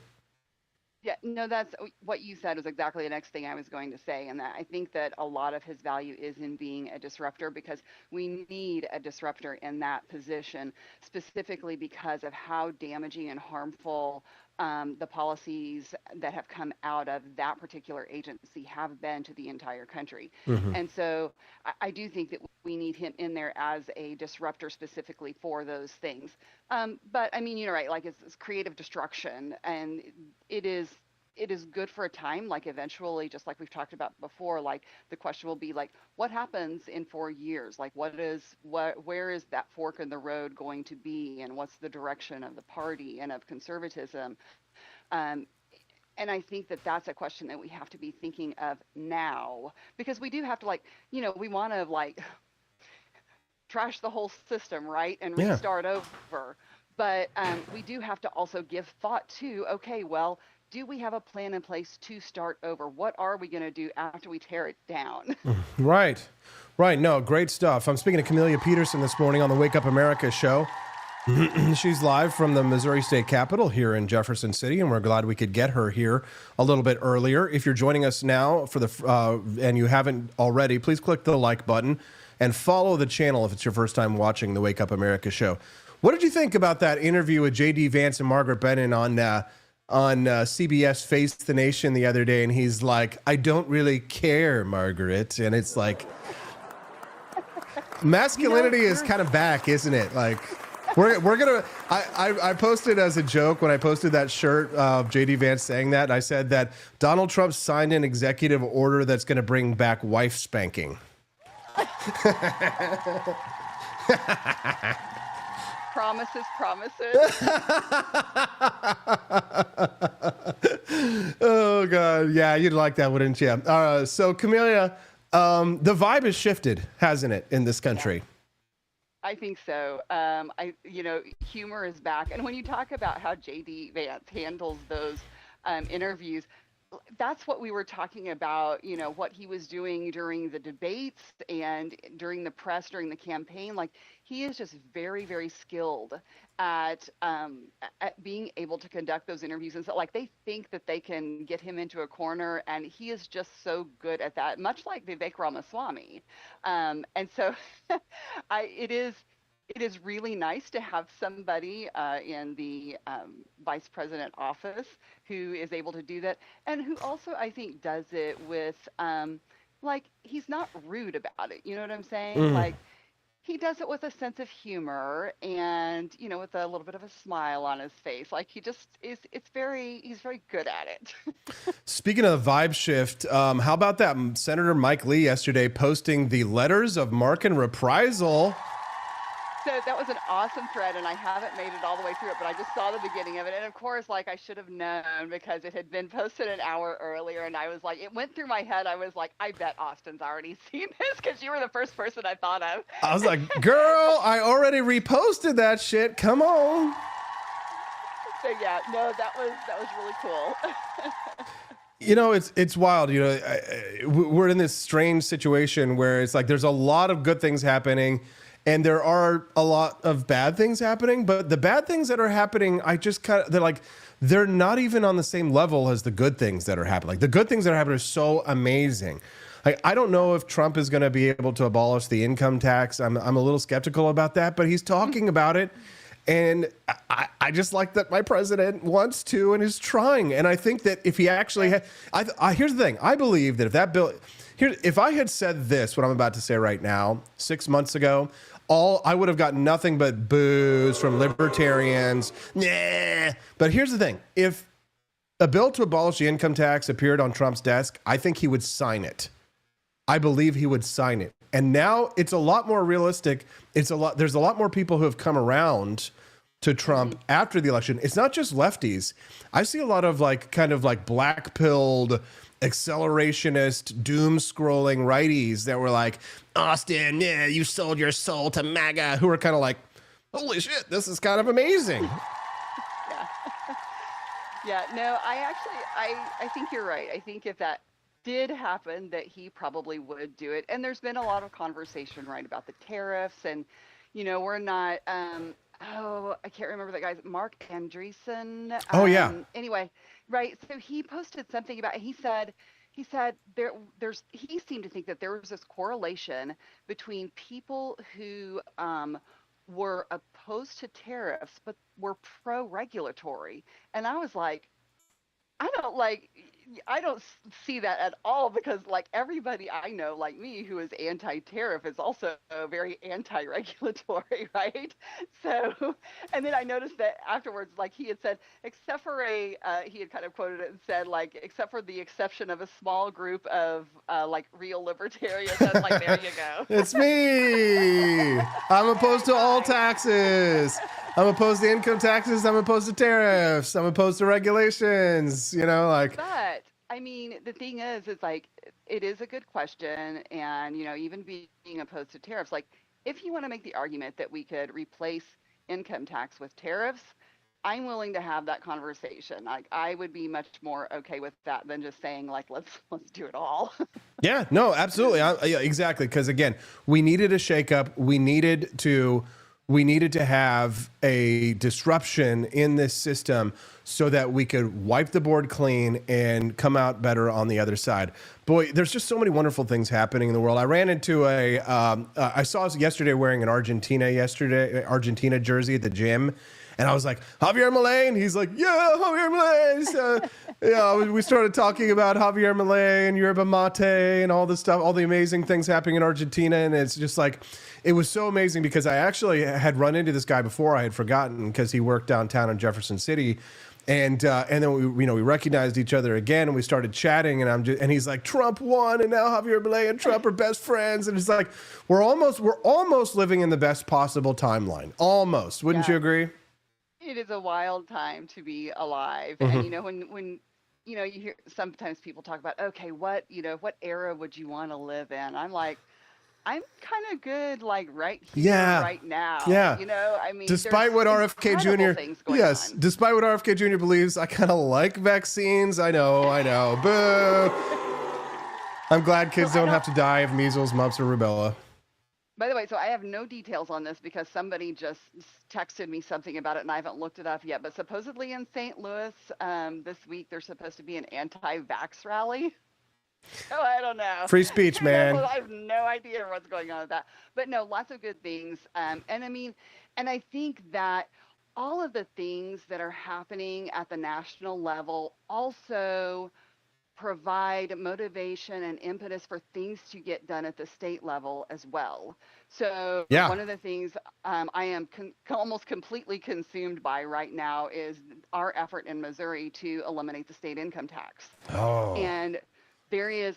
Yeah, no, that's what you said was exactly the next thing I was going to say. And that I think that a lot of his value is in being a disruptor, because we need a disruptor in that position, specifically because of how damaging and harmful the policies that have come out of that particular agency have been to the entire country. Mm-hmm. And so I do think that we need him in there as a disruptor specifically for those things. But I mean, right, it's creative destruction, and it is good for a time. Eventually, just like we've talked about before, the question will be what happens in 4 years? Where is that fork in the road going to be, and what's the direction of the party and of conservatism? And I think that that's a question that we have to be thinking of now, because we do have to we want to trash the whole system, right, and restart over. But we do have to also give thought to, okay, well, do we have a plan in place to start over? What are we going to do after we tear it down? Right. No, great stuff. I'm speaking to Camelia Peterson this morning on the Wake Up America show. She's live from the Missouri State Capitol here in Jefferson City, and we're glad we could get her here a little bit earlier. If you're joining us now and you haven't already, please click the like button and follow the channel if it's your first time watching the Wake Up America show. What did you think about that interview with J.D. Vance and Margaret Bennett on CBS Face the Nation the other day? And he's like, I don't really care, Margaret. And it's masculinity is kind of back, isn't it? We're gonna. I posted as a joke when I posted that shirt of J.D. Vance saying that. I said that Donald Trump signed an executive order that's going to bring back wife spanking. promises. Oh God, yeah, you'd like that, wouldn't you? So Camelia, the vibe has shifted, hasn't it, in this country? I think so. Humor is back. And when you talk about how J.D. Vance handles those interviews, that's what we were talking about, what he was doing during the debates and during the press, during the campaign. Like, he is just very, very skilled at being able to conduct those interviews. And so, like, they think that they can get him into a corner, and he is just so good at that, much like Vivek Ramaswamy. And so it is really nice to have somebody in the vice president office who is able to do that, and who also, I think, does it with, he's not rude about it. You know what I'm saying? Like, he does it with a sense of humor and, with a little bit of a smile on his face. Like, he just is, he's very good at it. Speaking of the vibe shift, how about that Senator Mike Lee yesterday posting the letters of marque and reprisal? So that was an awesome thread, and I haven't made it all the way through it, but I just saw the beginning of it. And of course, I should have known because it had been posted an hour earlier, and I was like, it went through my head. I was like, I bet Austin's already seen this because you were the first person I thought of. I was like, girl, I already reposted that shit. Come on. So yeah, no, that was really cool. It's wild. We're in this strange situation where it's like there's a lot of good things happening. And there are a lot of bad things happening, but the bad things that are happening, they're not even on the same level as the good things that are happening. Like, the good things that are happening are so amazing. Like, I don't know if Trump is going to be able to abolish the income tax. I'm a little skeptical about that, but he's talking about it. And I just like that my president wants to and is trying. And I think that if he actually had, here's the thing. I believe that if that bill, if I had said this, what I'm about to say right now, 6 months ago, I would have gotten nothing but boos from libertarians. Nah. But here's the thing. If a bill to abolish the income tax appeared on Trump's desk, I think he would sign it. I believe he would sign it. And now it's a lot more realistic. There's a lot more people who have come around to Trump after the election. It's not just lefties. I see a lot of black-pilled, accelerationist, doom scrolling righties that were like, Austin, yeah, you sold your soul to MAGA, who are kind of like, holy shit, this is kind of amazing. Yeah, no, I think you're right. I think if that did happen, that he probably would do it. And there's been a lot of conversation, right, about the tariffs, and, we're not, I can't remember that guy's, Mark Andreessen. Oh, yeah. Anyway, right. So he posted something about, he said he seemed to think that there was this correlation between people who were opposed to tariffs, but were pro-regulatory. And I was like, I don't see that at all, because everybody I know, like me, who is anti-tariff is also very anti-regulatory, right? So, and then I noticed that afterwards, he had said, except for he had kind of quoted it and said, except for the exception of a small group of real libertarians. I was like, there you go. It's me. I'm opposed to all taxes. I'm opposed to income taxes. I'm opposed to tariffs. I'm opposed to regulations. But I mean, the thing is it is a good question, and even being opposed to tariffs, if you want to make the argument that we could replace income tax with tariffs, I'm willing to have that conversation. I would be much more okay with that than just saying let's do it all. Yeah, no, absolutely, exactly. Because again, we needed a shakeup. We needed to have a disruption in this system so that we could wipe the board clean and come out better on the other side. Boy, there's just so many wonderful things happening in the world. I ran into I saw us yesterday wearing an Argentina jersey at the gym. And I was like, Javier Milei? And he's like, yeah, Javier Milei. So, we started talking about Javier Milei and yerba mate and all this stuff, all the amazing things happening in Argentina. And it's just it was so amazing because I actually had run into this guy before. I had forgotten because he worked downtown in Jefferson City. And then we recognized each other again, and we started chatting, and he's like, Trump won, and now Javier Milei and Trump are best friends, and it's like we're almost living in the best possible timeline, almost. Wouldn't you agree? It is a wild time to be alive, Mm-hmm. and when you hear sometimes people talk about, okay, what era would you want to live in? I'm like, I'm kind of good, like right here, right now. Yeah. I mean, despite what RFK Jr. Despite what RFK Jr. believes, I kind of like vaccines. I know. Boo. I'm glad kids don't have to die of measles, mumps, or rubella. By the way, so I have no details on this because somebody just texted me something about it and I haven't looked it up yet. But supposedly in St. Louis this week, there's supposed to be an anti-vax rally. Oh, I don't know. Free speech, man. I have no idea what's going on with that. But no, lots of good things. And I think that all of the things that are happening at the national level also provide motivation and impetus for things to get done at the state level as well. So one of the things I am almost completely consumed by right now is our effort in Missouri to eliminate the state income tax. Oh. And there is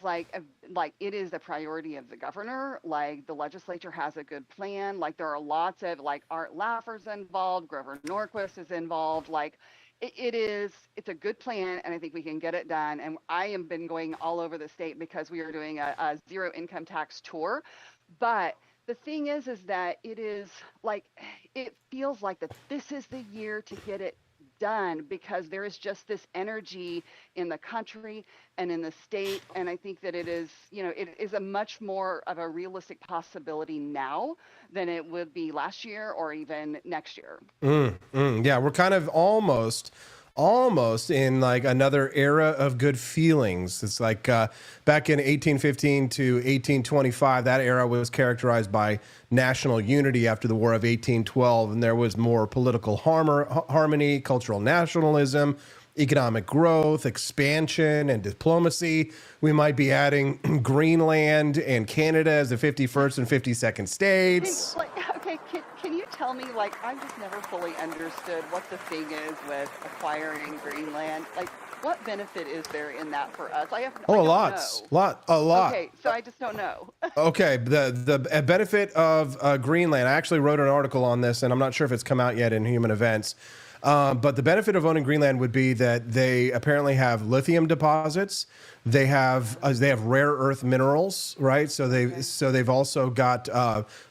it is the priority of the governor. Like the legislature has a good plan. Like there are lots of Art Laffer's involved, Grover Norquist is involved. Like it's a good plan, and I think we can get it done. And I have been going all over the state because we are doing a zero income tax tour. But the thing is that it feels like that this is the year to get it done because there is just this energy in the country and in the state, and I think that it is a much more of a realistic possibility now than it would be last year or even next year. Yeah, we're kind of almost in like another era of good feelings. It's like back in 1815 to 1825, that era was characterized by national unity after the War of 1812, and there was more political harmony, cultural nationalism, economic growth, expansion, and diplomacy. We might be adding Greenland and Canada as the 51st and 52nd states. Can you tell me, I've just never fully understood what the thing is with acquiring Greenland. What benefit is there in that for us? A lot. Okay, so I just don't know. Okay, the benefit of Greenland, I actually wrote an article on this, and I'm not sure if it's come out yet in Human Events. But the benefit of owning Greenland would be that they apparently have lithium deposits. They have rare earth minerals, right? So they've also got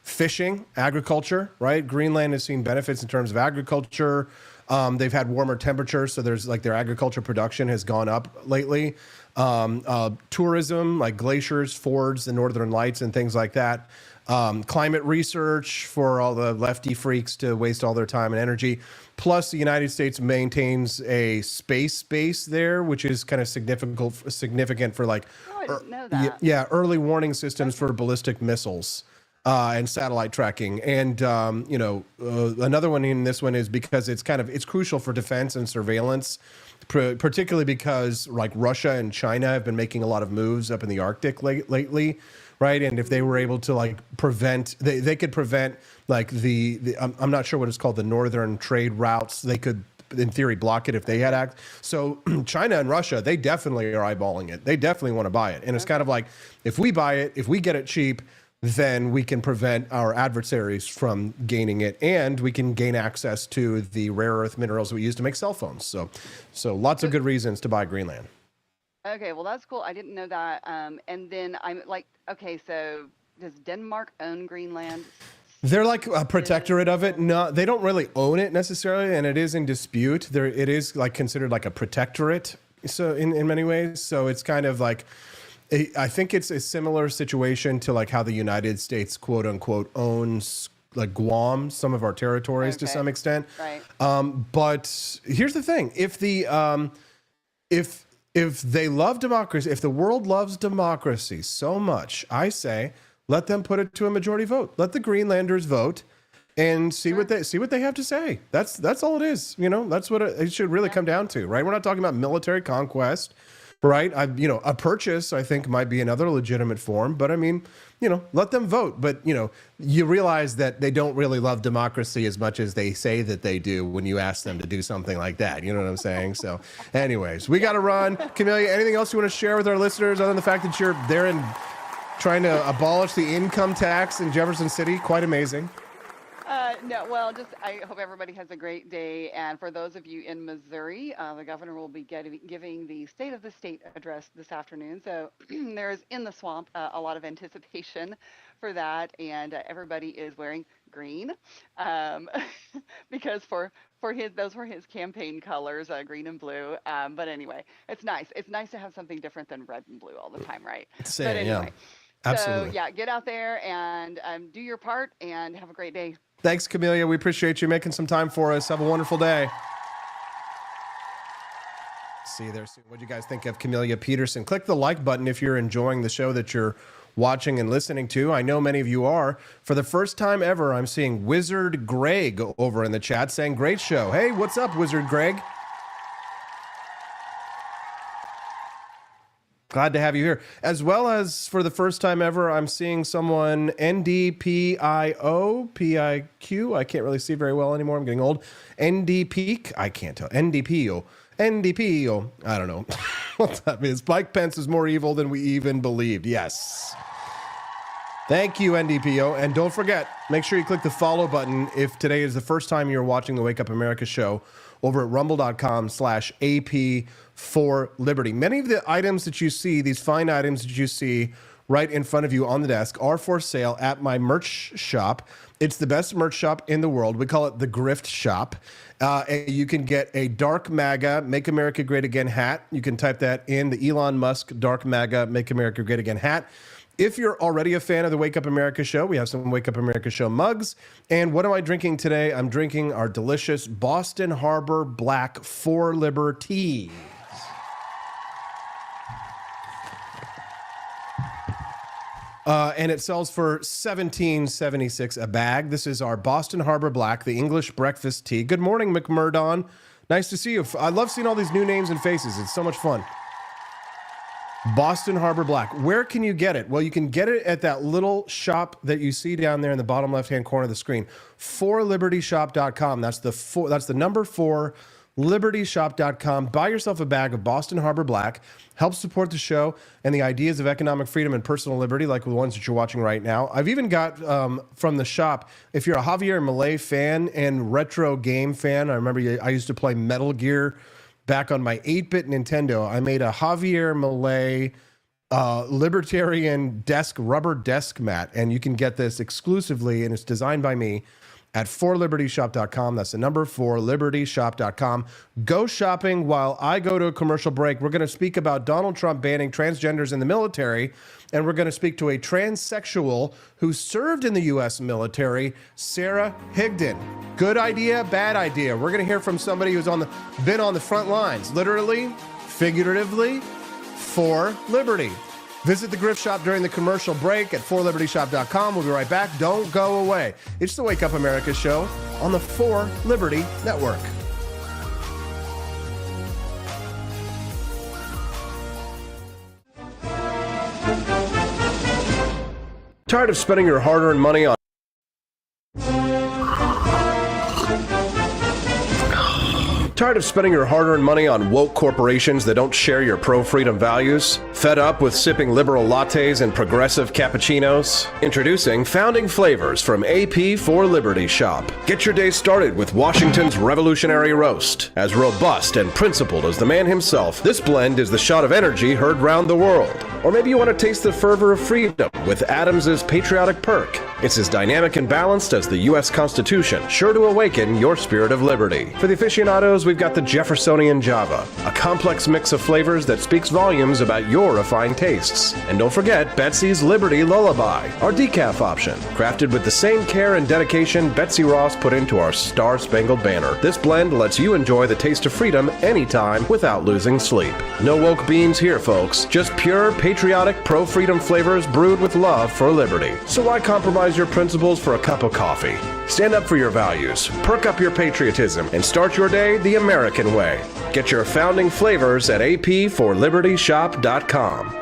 fishing, agriculture, right? Greenland has seen benefits in terms of agriculture. They've had warmer temperatures, so there's their agriculture production has gone up lately. Tourism, like glaciers, fords, the Northern Lights, and things like that. Climate research for all the lefty freaks to waste all their time and energy. Plus, the United States maintains a space base there, which is kind of significant for I didn't know that. early warning systems for ballistic missiles and satellite tracking. And another one in this one is because it's crucial for defense and surveillance, particularly because Russia and China have been making a lot of moves up in the Arctic lately. Right, and if they were able to prevent, they could prevent I'm not sure what it's called, the northern trade routes. They could, in theory, block it if they had So China and Russia, they definitely are eyeballing it. They definitely want to buy it, and it's kind of like if we buy it, if we get it cheap, then we can prevent our adversaries from gaining it, and we can gain access to the rare earth minerals that we use to make cell phones. So lots of good reasons to buy Greenland. Okay, well, that's cool. I didn't know that. And then I'm okay, so does Denmark own Greenland? They're like a protectorate of it. No, they don't really own it necessarily, and it is in dispute. It is considered like a protectorate, so in many ways. So it's kind of I think it's a similar situation to how the United States, quote unquote, owns Guam, some of our territories to some extent. Right. But here's the thing: if they love democracy, if the world loves democracy so much, I say let them put it to a majority vote. Let the Greenlanders vote and see what they have to say. That's all it is. That's what it should really come down to, right? We're not talking about military conquest. right? A purchase, I think, might be another legitimate form, but I mean, let them vote. But, you realize that they don't really love democracy as much as they say that they do when you ask them to do something like that. You know what I'm saying? So anyways, we got to run. Camelia, anything else you want to share with our listeners other than the fact that you're there and trying to abolish the income tax in Jefferson City? Quite amazing. No, well, I hope everybody has a great day. And for those of you in Missouri, the governor will be giving the State of the State address this afternoon. So there's in the swamp a lot of anticipation for that. And everybody is wearing green because those were his campaign colors, green and blue. But anyway, it's nice. It's nice to have something different than red and blue all the time, right? Same, but anyway. yeah. Absolutely. So yeah, get out there and do your part and have a great day. Thanks, Camelia. We appreciate you making some time for us. Have a wonderful day. See you there soon. What do you guys think of Camelia Peterson? Click the like button if you're enjoying the show that you're watching and listening to. I know many of you are. For the first time ever, I'm seeing Wizard Greg over in the chat saying, great show. Hey, what's up, Wizard Greg? Glad to have you here. As well as for the first time ever, I'm seeing someone NDPIO, PIQ. I can't really see very well anymore. I'm getting old. NDP, I can't tell. NDPO. I don't know what that means. Mike Pence is more evil than we even believed. Yes. Thank you, NDPO. And don't forget, make sure you click the follow button if today is the first time you're watching the Wake Up America show over at rumble.com/AP for Liberty. Many of the items that you see, these fine items that you see right in front of you on the desk, are for sale at my merch shop. It's the best merch shop in the world. We call it the Grift Shop. You can get a Dark MAGA, Make America Great Again hat. You can type that in, the Elon Musk Dark MAGA, Make America Great Again hat. If you're already a fan of the Wake Up America show, we have some Wake Up America show mugs. And what am I drinking today? I'm drinking our delicious Boston Harbor Black For Liberty. And it sells for $17.76 a bag. This is our Boston Harbor Black, the English breakfast tea. Good morning, McMurdon. Nice to see you. I love seeing all these new names and faces. It's so much fun. Boston Harbor Black. Where can you get it? Well, you can get it at that little shop that you see down there in the bottom left-hand corner of the screen. ForLibertyShop.com. That's the number 4. LibertyShop.com. Buy yourself a bag of Boston Harbor Black. Help support the show and the ideas of economic freedom and personal liberty, like the ones that you're watching right now. I've even got from the shop, if you're a Javier Milei fan and retro game fan, I remember I used to play Metal Gear back on my 8-bit Nintendo. I made a Javier Milei libertarian rubber desk mat, and you can get this exclusively, and it's designed by me, at ForLibertyShop.com. That's the number 4LibertyShop.com. Go shopping while I go to a commercial break. We're going to speak about Donald Trump banning transgenders in the military, and we're going to speak to a transsexual who served in the U.S. military, Sarah Higdon. Good idea, bad idea? We're going to hear from somebody who's been on the front lines, literally, figuratively, for liberty. Visit the Grift Shop during the commercial break at ForLibertyShop.com. We'll be right back. Don't go away. It's the Wake Up America show on the For Liberty Network. Tired of spending your hard-earned money on woke corporations that don't share your pro-freedom values? Fed up with sipping liberal lattes and progressive cappuccinos? Introducing Founding Flavors from AP for Liberty Shop. Get your day started with Washington's Revolutionary Roast. As robust and principled as the man himself, this blend is the shot of energy heard round the world. Or maybe you want to taste the fervor of freedom with Adams's Patriotic Perk. It's as dynamic and balanced as the U.S. Constitution, sure to awaken your spirit of liberty. For the aficionados, we've got the Jeffersonian Java, a complex mix of flavors that speaks volumes about your refined tastes. And don't forget Betsy's Liberty Lullaby, our decaf option, crafted with the same care and dedication Betsy Ross put into our Star-Spangled Banner. This blend lets you enjoy the taste of freedom anytime without losing sleep. No woke beans here, folks. Just pure, patriotic, pro-freedom flavors brewed with love for liberty. So why compromise your principles for a cup of coffee? Stand up for your values, perk up your patriotism, and start your day the American way. Get your founding flavors at apforlibertyshop.com.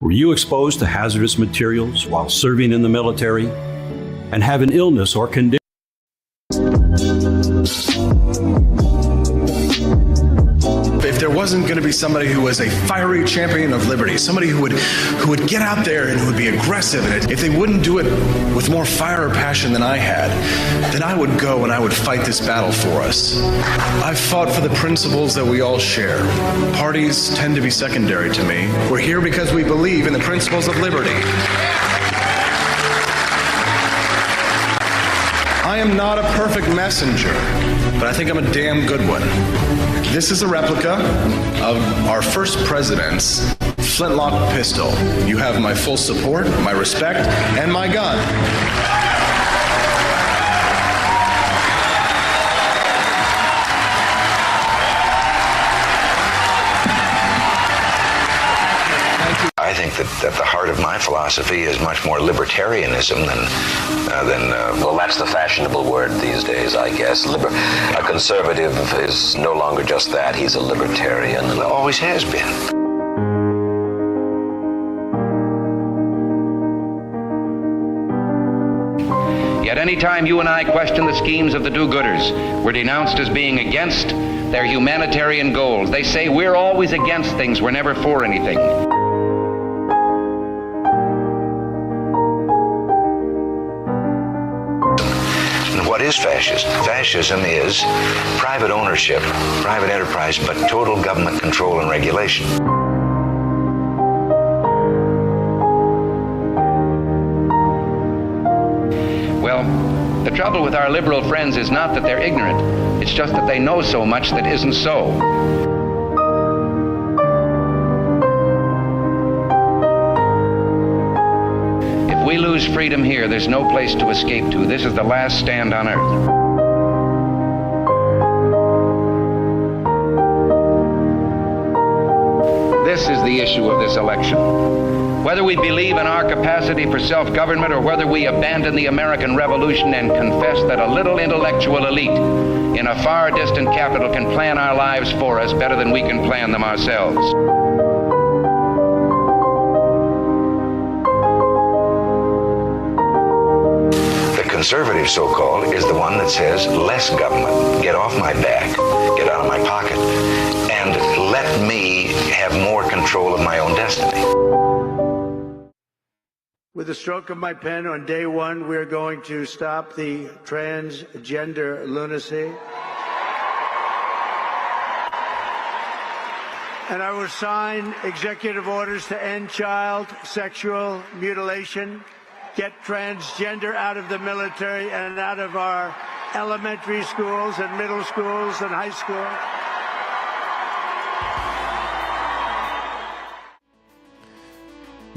Were you exposed to hazardous materials while serving in the military and have an illness or condition? If there wasn't going to be somebody who was a fiery champion of liberty, somebody who would get out there and who would be aggressive, and if they wouldn't do it with more fire or passion than I had, then I would go and I would fight this battle for us. I've fought for the principles that we all share. Parties tend to be secondary to me. We're here because we believe in the principles of liberty. I am not a perfect messenger, but I think I'm a damn good one. This is a replica of our first president's flintlock pistol. You have my full support, my respect, and my gun. I think that the heart of my philosophy is much more libertarianism than well, that's the fashionable word these days, I guess. A conservative is no longer just that. He's a libertarian and always has been. Yet any time you and I question the schemes of the do-gooders, we're denounced as being against their humanitarian goals. They say we're always against things, we're never for anything. What is fascism? Fascism is private ownership, private enterprise, but total government control and regulation. Well, the trouble with our liberal friends is not that they're ignorant. It's just that they know so much that isn't so. If we lose freedom here, there's no place to escape to. This is the last stand on earth. This is the issue of this election. Whether we believe in our capacity for self-government or whether we abandon the American Revolution and confess that a little intellectual elite in a far distant capital can plan our lives for us better than we can plan them ourselves. Conservative, so-called, is the one that says less government, get off my back, get out of my pocket, and let me have more control of my own destiny. With the stroke of my pen on day one, we're going to stop the transgender lunacy. And I will sign executive orders to end child sexual mutilation, get transgender out of the military and out of our elementary schools and middle schools and high schools.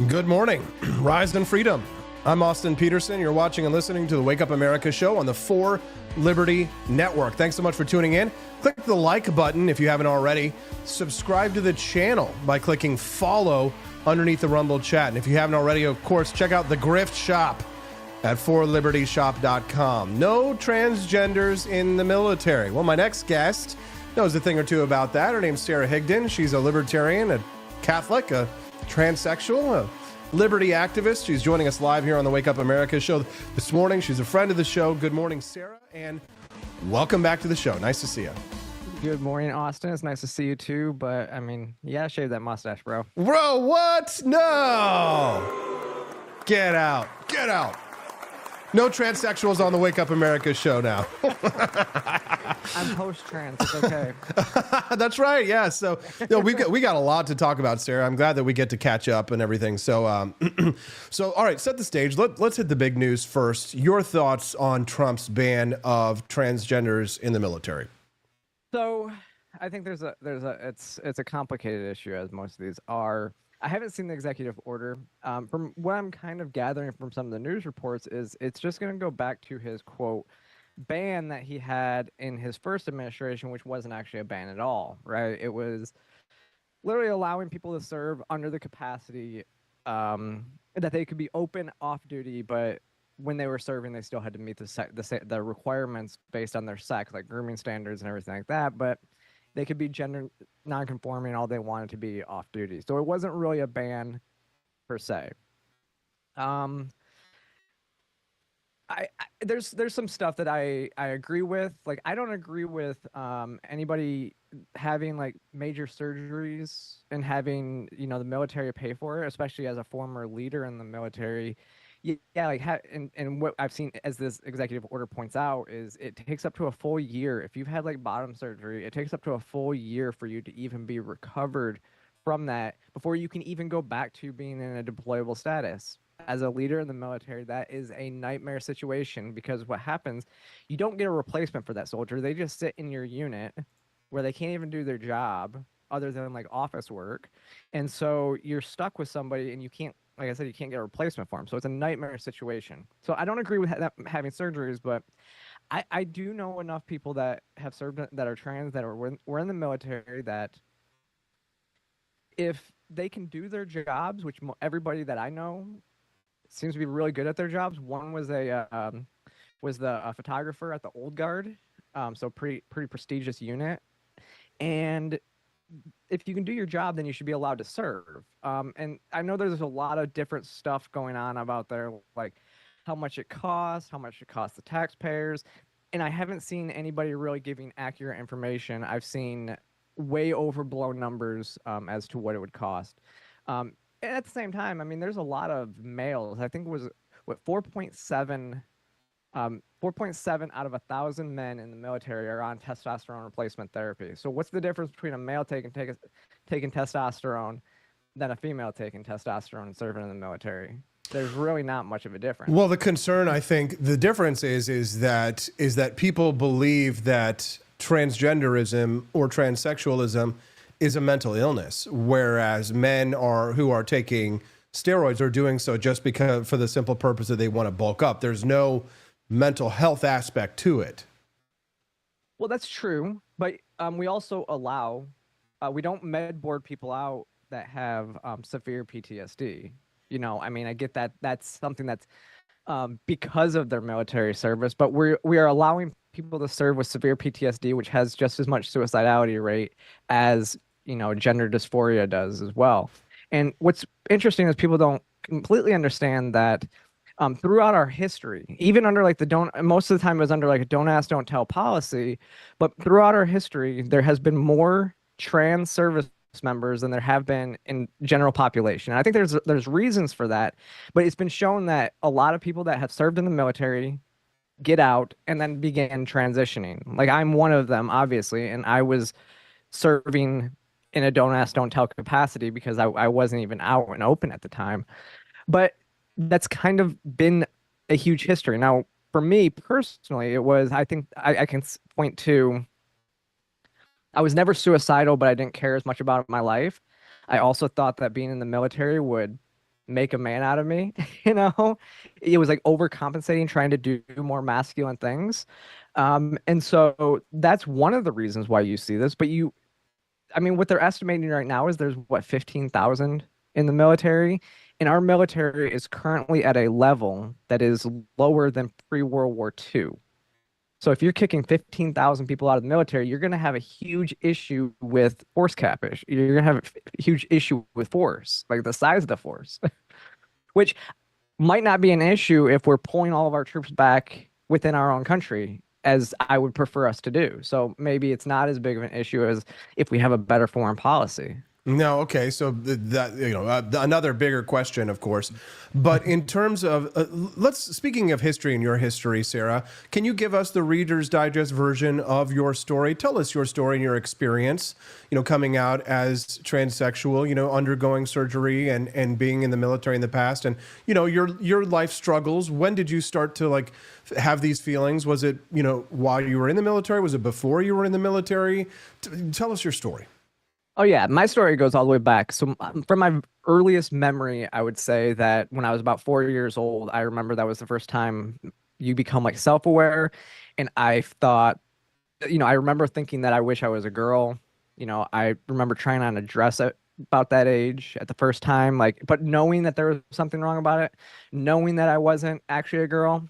Good morning. Rise and freedom. I'm Austin Peterson. You're watching and listening to the Wake Up America show on the 4 Liberty Network. Thanks so much for tuning in. Click the like button if you haven't already. Subscribe to the channel by clicking follow underneath the Rumble chat. And if you haven't already, of course, check out the Grift Shop at forlibertyshop.com. No transgenders in the military. Well, my next guest knows a thing or two about that. Her name's Sarah Higdon. She's a libertarian, a Catholic, a transsexual, a liberty activist. She's joining us live here on the Wake Up America show this morning. She's a friend of the show. Good morning, Sarah, and welcome back to the show. Nice to see you. Good morning, Austin. It's nice to see you too, but I mean, you gotta shave that mustache, bro. Bro, what? No! Get out. Get out. No transsexuals on the Wake Up America show now. I'm post-trans. It's okay. That's right. Yeah. So we got a lot to talk about, Sarah. I'm glad that we get to catch up and everything. So so all right, set the stage. Let's hit the big news first. Your thoughts on Trump's ban of transgenders in the military? So I think it's a complicated issue, as most of these are. I haven't seen the executive order. From what I'm kind of gathering from some of the news reports is it's just going to go back to his quote ban that he had in his first administration, which wasn't actually a ban at all, right? It was literally allowing people to serve under the capacity that they could be open off duty, but when they were serving, they still had to meet the requirements based on their sex, like grooming standards and everything like that. But they could be gender non-conforming all they wanted to be off duty. So it wasn't really a ban per se. There's some stuff that I agree with. Like, I don't agree with anybody having like major surgeries and having, you know, the military pay for it, especially as a former leader in the military. Yeah, like and what I've seen, as this executive order points out, is it takes up to a full year. If you've had like bottom surgery, it takes up to a full year for you to even be recovered from that before you can even go back to being in a deployable status. As a leader in the military, that is a nightmare situation, because what happens, you don't get a replacement for that soldier. They just sit in your unit where they can't even do their job other than like office work. And so you're stuck with somebody and you can't, like I said, you can't get a replacement for them. So it's a nightmare situation. So I don't agree with having surgeries, but I do know enough people that have served, that are trans, that were in the military, that if they can do their jobs, which everybody that I know seems to be really good at their jobs. One was the photographer at the Old Guard, so pretty prestigious unit. And if you can do your job, then you should be allowed to serve. And I know there's a lot of different stuff going on about there, like how much it costs the taxpayers. And I haven't seen anybody really giving accurate information. I've seen way overblown numbers as to what it would cost. And at the same time, I mean, there's a lot of males. I think it was 4.7 out of 1,000 men in the military are on testosterone replacement therapy. So what's the difference between a male taking testosterone than a female taking testosterone and serving in the military? There's really not much of a difference. Well, the concern, I think, the difference is that people believe that transgenderism or transsexualism is a mental illness, whereas men who are taking steroids are doing so just because, for the simple purpose that they want to bulk up. There's no mental health aspect to it. Well, that's true, but we also allow, we don't med board people out that have severe PTSD. You know, I mean, I get that that's something that's because of their military service, but we are allowing people to serve with severe PTSD, which has just as much suicidality rate as, you know, gender dysphoria does as well. And what's interesting is people don't completely understand that throughout our history, even under like most of the time it was under like a don't ask, don't tell policy, but throughout our history, there has been more trans service members than there have been in general population. And I think there's reasons for that, but it's been shown that a lot of people that have served in the military get out and then begin transitioning. Like, I'm one of them, obviously, and I was serving in a don't ask, don't tell capacity because I wasn't even out and open at the time. But that's kind of been a huge history. Now, for me personally, it was, I think I can point to, I was never suicidal, but I didn't care as much about my life. I also thought that being in the military would make a man out of me. You know, it was like overcompensating, trying to do more masculine things. And so that's one of the reasons why you see this. But I mean, what they're estimating right now is there's 15,000 in the military, and our military is currently at a level that is lower than pre-World War II. So if you're kicking 15,000 people out of the military, you're going to have a huge issue with force cap. You're going to have a huge issue with force, like the size of the force, which might not be an issue if we're pulling all of our troops back within our own country, as I would prefer us to do. So maybe it's not as big of an issue as if we have a better foreign policy. No, okay. So that another bigger question, of course. But in terms of speaking of history and your history, Sarah, can you give us the Reader's Digest version of your story? Tell us your story and your experience. Coming out as transsexual. Undergoing surgery and being in the military in the past, and your life struggles. When did you start to have these feelings? Was it while you were in the military? Was it before you were in the military? Tell us your story. Oh yeah, my story goes all the way back. So from my earliest memory, I would say that when I was about 4 years old, I remember that was the first time you become self-aware. And I thought, I remember thinking that I wish I was a girl. I remember trying on a dress at about that age at the first time, but knowing that there was something wrong about it, knowing that I wasn't actually a girl,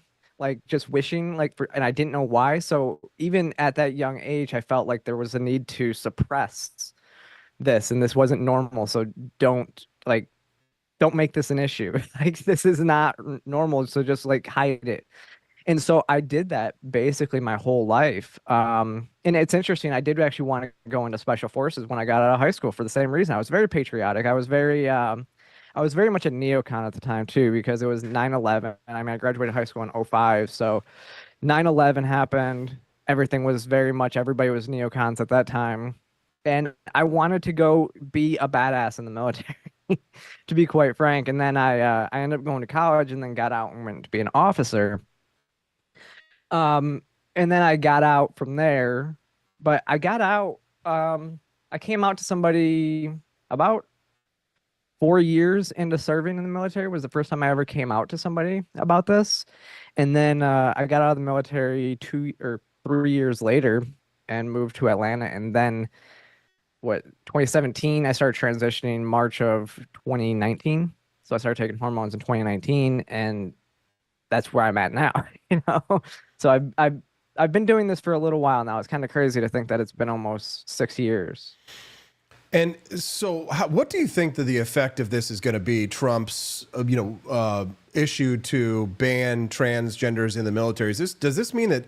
just wishing and I didn't know why. So even at that young age, I felt like there was a need to suppress this, and this wasn't normal. So don't make this an issue. This is not normal. So just hide it. And so I did that basically my whole life. And it's interesting. I did actually want to go into special forces when I got out of high school for the same reason. I was very patriotic. I was very much a neocon at the time too, because it was 9/11. I mean, I graduated high school in 2005. So 9/11 happened. Everybody was neocons at that time. And I wanted to go be a badass in the military, to be quite frank. And then I ended up going to college and then got out and went to be an officer. And then I got out from there, but I got out, I came out to somebody about 4 years into serving in the military was the first time I ever came out to somebody about this. And then I got out of the military 2 or 3 years later and moved to Atlanta. And then 2017, I started transitioning March of 2019. So I started taking hormones in 2019, and that's where I'm at now, So I've been doing this for a little while now. It's kind of crazy to think that it's been almost 6 years. And so what do you think that the effect of this is going to be? Trump's, issue to ban transgenders in the military. Does this mean that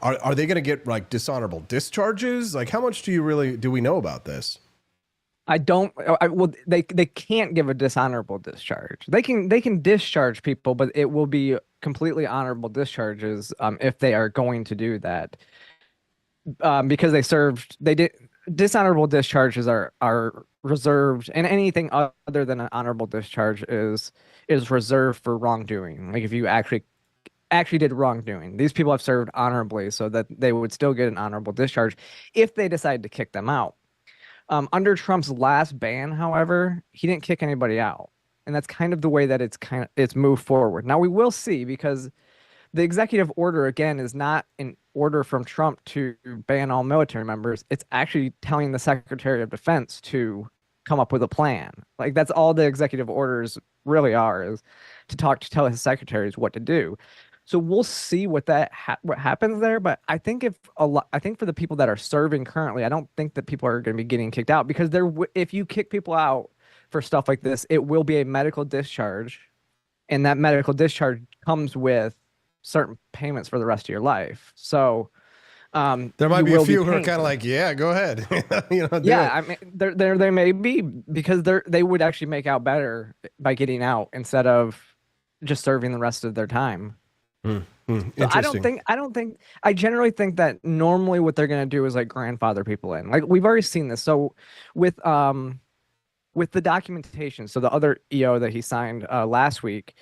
are they going to get dishonorable discharges? How much do we know about this? They can't give a dishonorable discharge. They can discharge people, but it will be completely honorable discharges if they are going to do that. Because dishonorable discharges are reserved, and anything other than an honorable discharge is reserved for wrongdoing. If you actually did wrongdoing. These people have served honorably, so that they would still get an honorable discharge if they decide to kick them out. Under Trump's last ban, however, he didn't kick anybody out, and that's kind of the way that it's moved forward. Now we will see, because the executive order again is not an order from Trump to ban all military members. It's actually telling the Secretary of Defense to come up with a plan. That's all the executive orders really are, is to tell his secretaries what to do. So we'll see what happens there. But I think for the people that are serving currently, I don't think that people are going to be getting kicked out, because if you kick people out for stuff like this, it will be a medical discharge, and that medical discharge comes with certain payments for the rest of your life. So there might be a few who are kind of yeah, go ahead. I mean, there may be, because they would actually make out better by getting out instead of just serving the rest of their time. So I generally think that normally what they're going to do is grandfather people in. We've already seen this. So with the documentation, so the other EO that he signed last week,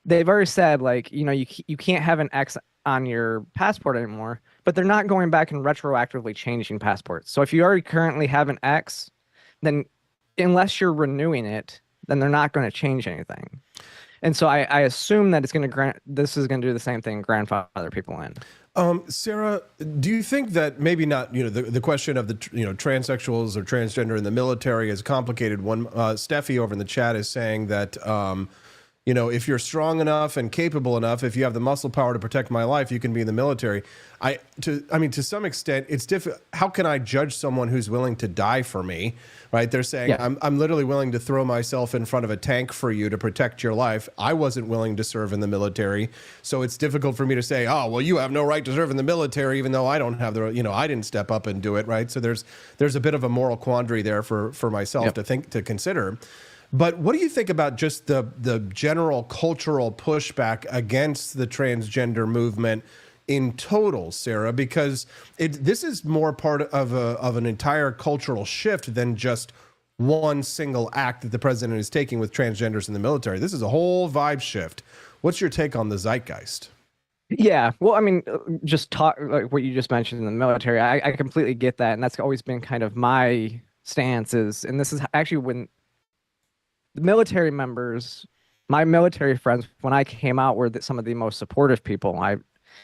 they've already said you can't have an X on your passport anymore, but they're not going back and retroactively changing passports. So if you already currently have an X, then unless you're renewing it, then they're not going to change anything. And so I assume that this is going to do the same thing, grandfather people in. Sarah, do you think that maybe not, the question of the, transsexuals or transgender in the military is a complicated one? Steffi over in the chat is saying that, You know, if you're strong enough and capable enough, if you have the muscle power to protect my life, you can be in the military. To some extent, it's difficult. How can I judge someone who's willing to die for me, right? They're saying, Yeah. I'm literally willing to throw myself in front of a tank for you to protect your life. I wasn't willing to serve in the military. So it's difficult for me to say, oh, well, you have no right to serve in the military, even though I don't have the, I didn't step up and do it, right? So there's a bit of a moral quandary there for myself to consider. But what do you think about just the general cultural pushback against the transgender movement in total, Sarah? Because this is more part of an entire cultural shift than just one single act that the president is taking with transgenders in the military. This is a whole vibe shift. What's your take on the zeitgeist? Yeah, well, I mean, just talk like what you just mentioned in the military. I completely get that, and that's always been kind of my stance. And this is actually when the military members, my military friends, when I came out, were some of the most supportive people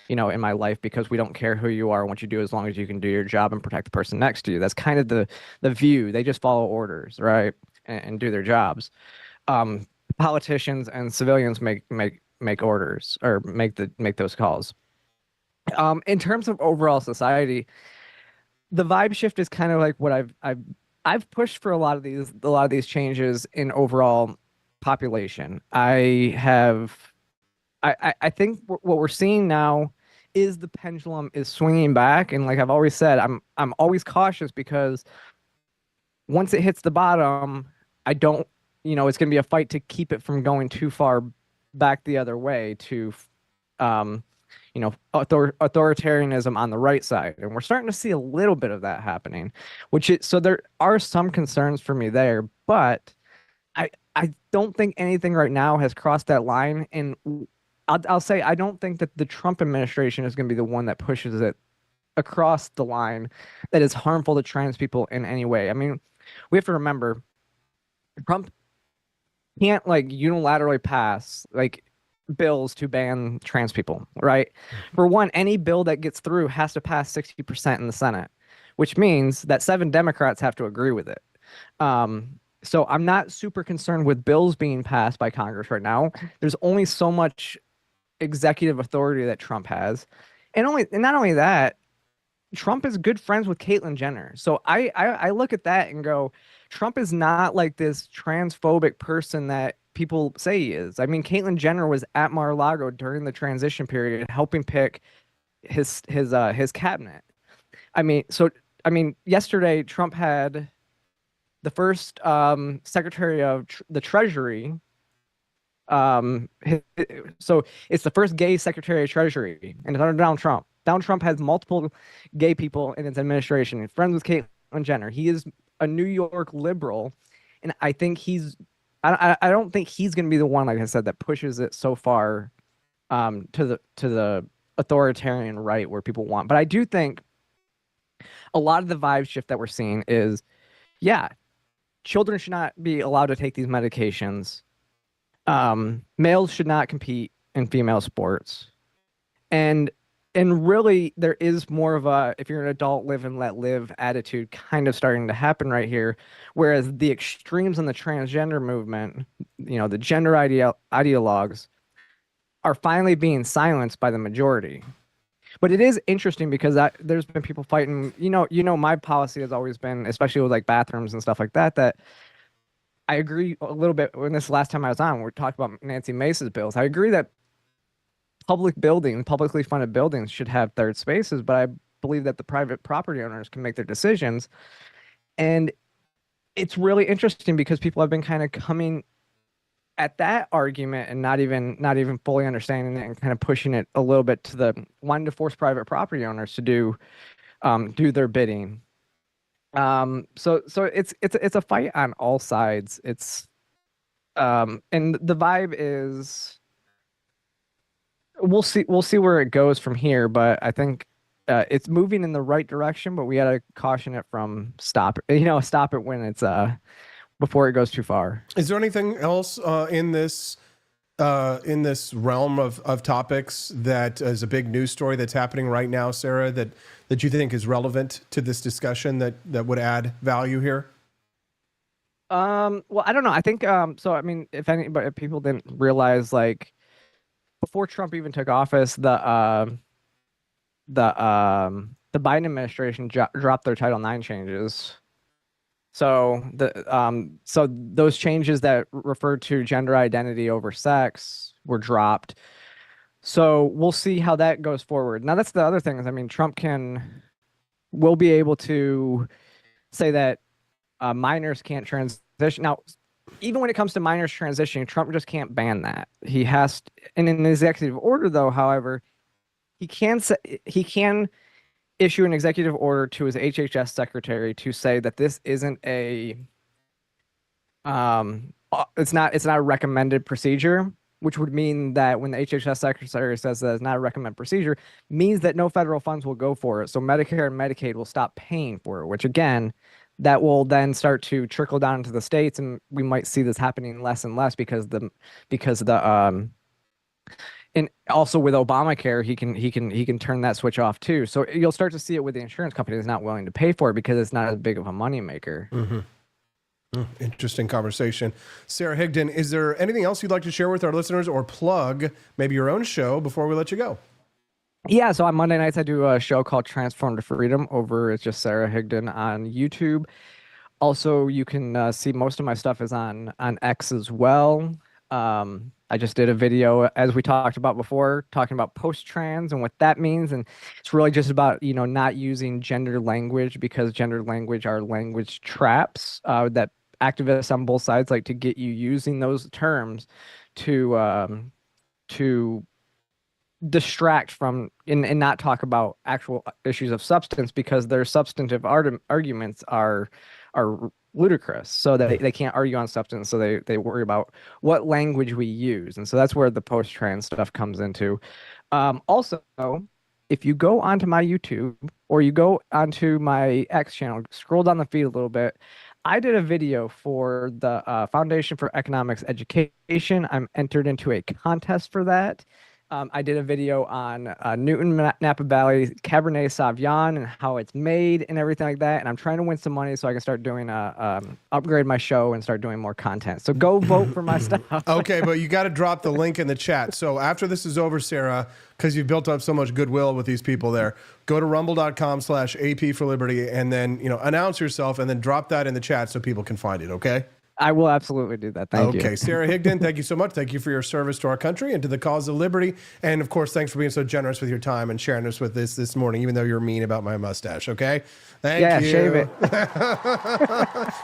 in my life, because we don't care who you are, what you do, as long as you can do your job and protect the person next to you. That's kind of the view. They just follow orders, right, and do their jobs. Politicians and civilians make orders, or make those calls. In terms of overall society, the vibe shift is kind of like what I've pushed for a lot of these changes in overall population. I think what we're seeing now is the pendulum is swinging back, and like I've always said, I'm always cautious, because once it hits the bottom, I don't, it's going to be a fight to keep it from going too far back the other way to authoritarianism on the right side. And we're starting to see a little bit of that happening, so there are some concerns for me there, but I don't think anything right now has crossed that line. And I'll say, I don't think that the Trump administration is going to be the one that pushes it across the line that is harmful to trans people in any way. I mean, we have to remember, Trump can't unilaterally pass bills to ban trans people, right? For one, any bill that gets through has to pass 60% in the Senate, which means that 7 Democrats have to agree with it. So I'm not super concerned with bills being passed by Congress right now. There's only so much executive authority that Trump has. And not only that, Trump is good friends with Caitlyn Jenner. So I look at that and go, Trump is not like this transphobic person that people say he is. I mean, Caitlyn Jenner was at Mar-a-Lago during the transition period, helping pick his cabinet. I mean, yesterday Trump had the first Secretary of the Treasury. So it's the first gay Secretary of Treasury, and it's under Donald Trump. Donald Trump has multiple gay people in his administration. He's friends with Caitlyn Jenner. He is a New York liberal, and I think I don't think he's going to be the one, like I said, that pushes it so far to the authoritarian right where people want. But I do think a lot of the vibe shift that we're seeing is, yeah, children should not be allowed to take these medications. Males should not compete in female sports. And really, there is more of a, if you're an adult, live and let live attitude kind of starting to happen right here. Whereas the extremes in the transgender movement, the gender ideologues, are finally being silenced by the majority. But it is interesting because there's been people fighting. My policy has always been, especially with bathrooms and stuff like that, that I agree a little bit. When this last time I was on, we talked about Nancy Mace's bills. I agree that publicly funded buildings should have third spaces, but I believe that the private property owners can make their decisions. And it's really interesting because people have been kind of coming at that argument and not even fully understanding it, and kind of pushing it a little bit to wanting to force private property owners to do their bidding. So it's a fight on all sides. And the vibe is, we'll see where it goes from here, but I think it's moving in the right direction, but we got to caution it from stop it when it's before it goes too far. Is there anything else in this realm of topics that is a big news story that's happening right now, Sarah, that you think is relevant to this discussion that would add value here? Well, I don't know. I think so. I mean, if people didn't realize, like, before Trump even took office, the Biden administration dropped their Title IX changes. So so those changes that referred to gender identity over sex were dropped. So we'll see how that goes forward. Now, that's the other thing is, I mean, Trump will be able to say that minors can't transition. Now, even when it comes to minors transitioning, Trump just can't ban that. He has to, and in an executive order, though, however, he can issue an executive order to his HHS secretary to say that this isn't it's not a recommended procedure, which would mean that when the HHS secretary says that it's not a recommended procedure, means that no federal funds will go for it. So Medicare and Medicaid will stop paying for it, which again, that will then start to trickle down into the states, and we might see this happening less and less because and also with Obamacare, he can turn that switch off too. So you'll start to see it with the insurance companies not willing to pay for it because it's not as big of a moneymaker. Mm-hmm. Interesting conversation. Sarah Higdon, is there anything else you'd like to share with our listeners or plug maybe your own show before we let you go? Yeah, so on Monday nights I do a show called Transform to Freedom it's just Sarah Higdon on YouTube. Also, you can see most of my stuff is on X as well. I just did a video, as we talked about before, talking about post-trans and what that means. And it's really just about, not using gender language, because gender language are language traps that activists on both sides like to get you using those terms to distract from and not talk about actual issues of substance, because their substantive arguments are ludicrous. So they can't argue on substance, so they worry about what language we use. And so that's where the post-trans stuff comes into. Also, if you go onto my YouTube or you go onto my X channel, scroll down the feed a little bit, I did a video for the Foundation for Economics Education. I'm entered into a contest for that. I did a video on Newton Napa Valley Cabernet Sauvignon and how it's made and everything like that. And I'm trying to win some money so I can start doing upgrade my show and start doing more content. So go vote for my stuff. Okay, but you got to drop the link in the chat. So after this is over, Sarah, because you've built up so much goodwill with these people there, go to rumble.com/AP for Liberty and then announce yourself and then drop that in the chat so people can find it. Okay. I will absolutely do that. Thank you. Okay, Sarah Higdon, thank you so much. Thank you for your service to our country and to the cause of liberty. And of course, thanks for being so generous with your time and sharing us with this morning, even though you're mean about my mustache. Okay, thank you. Yeah, shave it.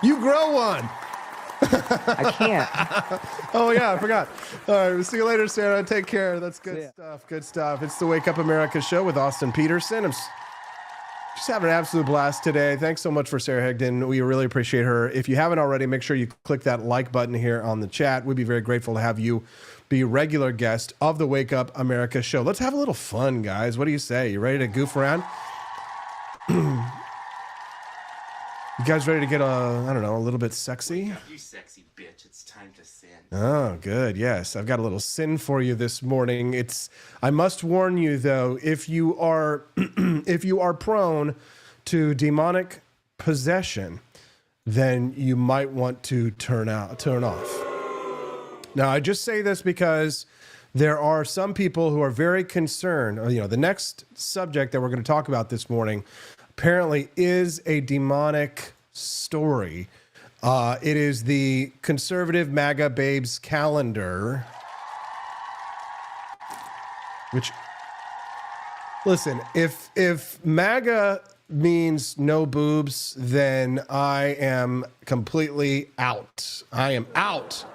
You grow one. I can't. Oh yeah, I forgot. All right, we'll see you later, Sarah. Take care. That's good stuff. Good stuff. It's the Wake Up America show with Austin Peterson. I'm just having an absolute blast today. Thanks so much for Sarah Higdon. We really appreciate her. If you haven't already, make sure you click that like button here on the chat. We'd be very grateful to have you be a regular guest of the Wake Up America show. Let's have a little fun, guys. What do you say? You ready to goof around? You guys ready to get a little bit sexy? You sexy bitch. It's time to sin. Oh, good. Yes. I've got a little sin for you this morning. I must warn you though, if you are prone to demonic possession, then you might want to turn off. Now, I just say this because there are some people who are very concerned. The next subject that we're going to talk about this morning apparently is a demonic story. It is the conservative MAGA babes calendar, which, listen, if MAGA means no boobs, then I am completely out. I am out.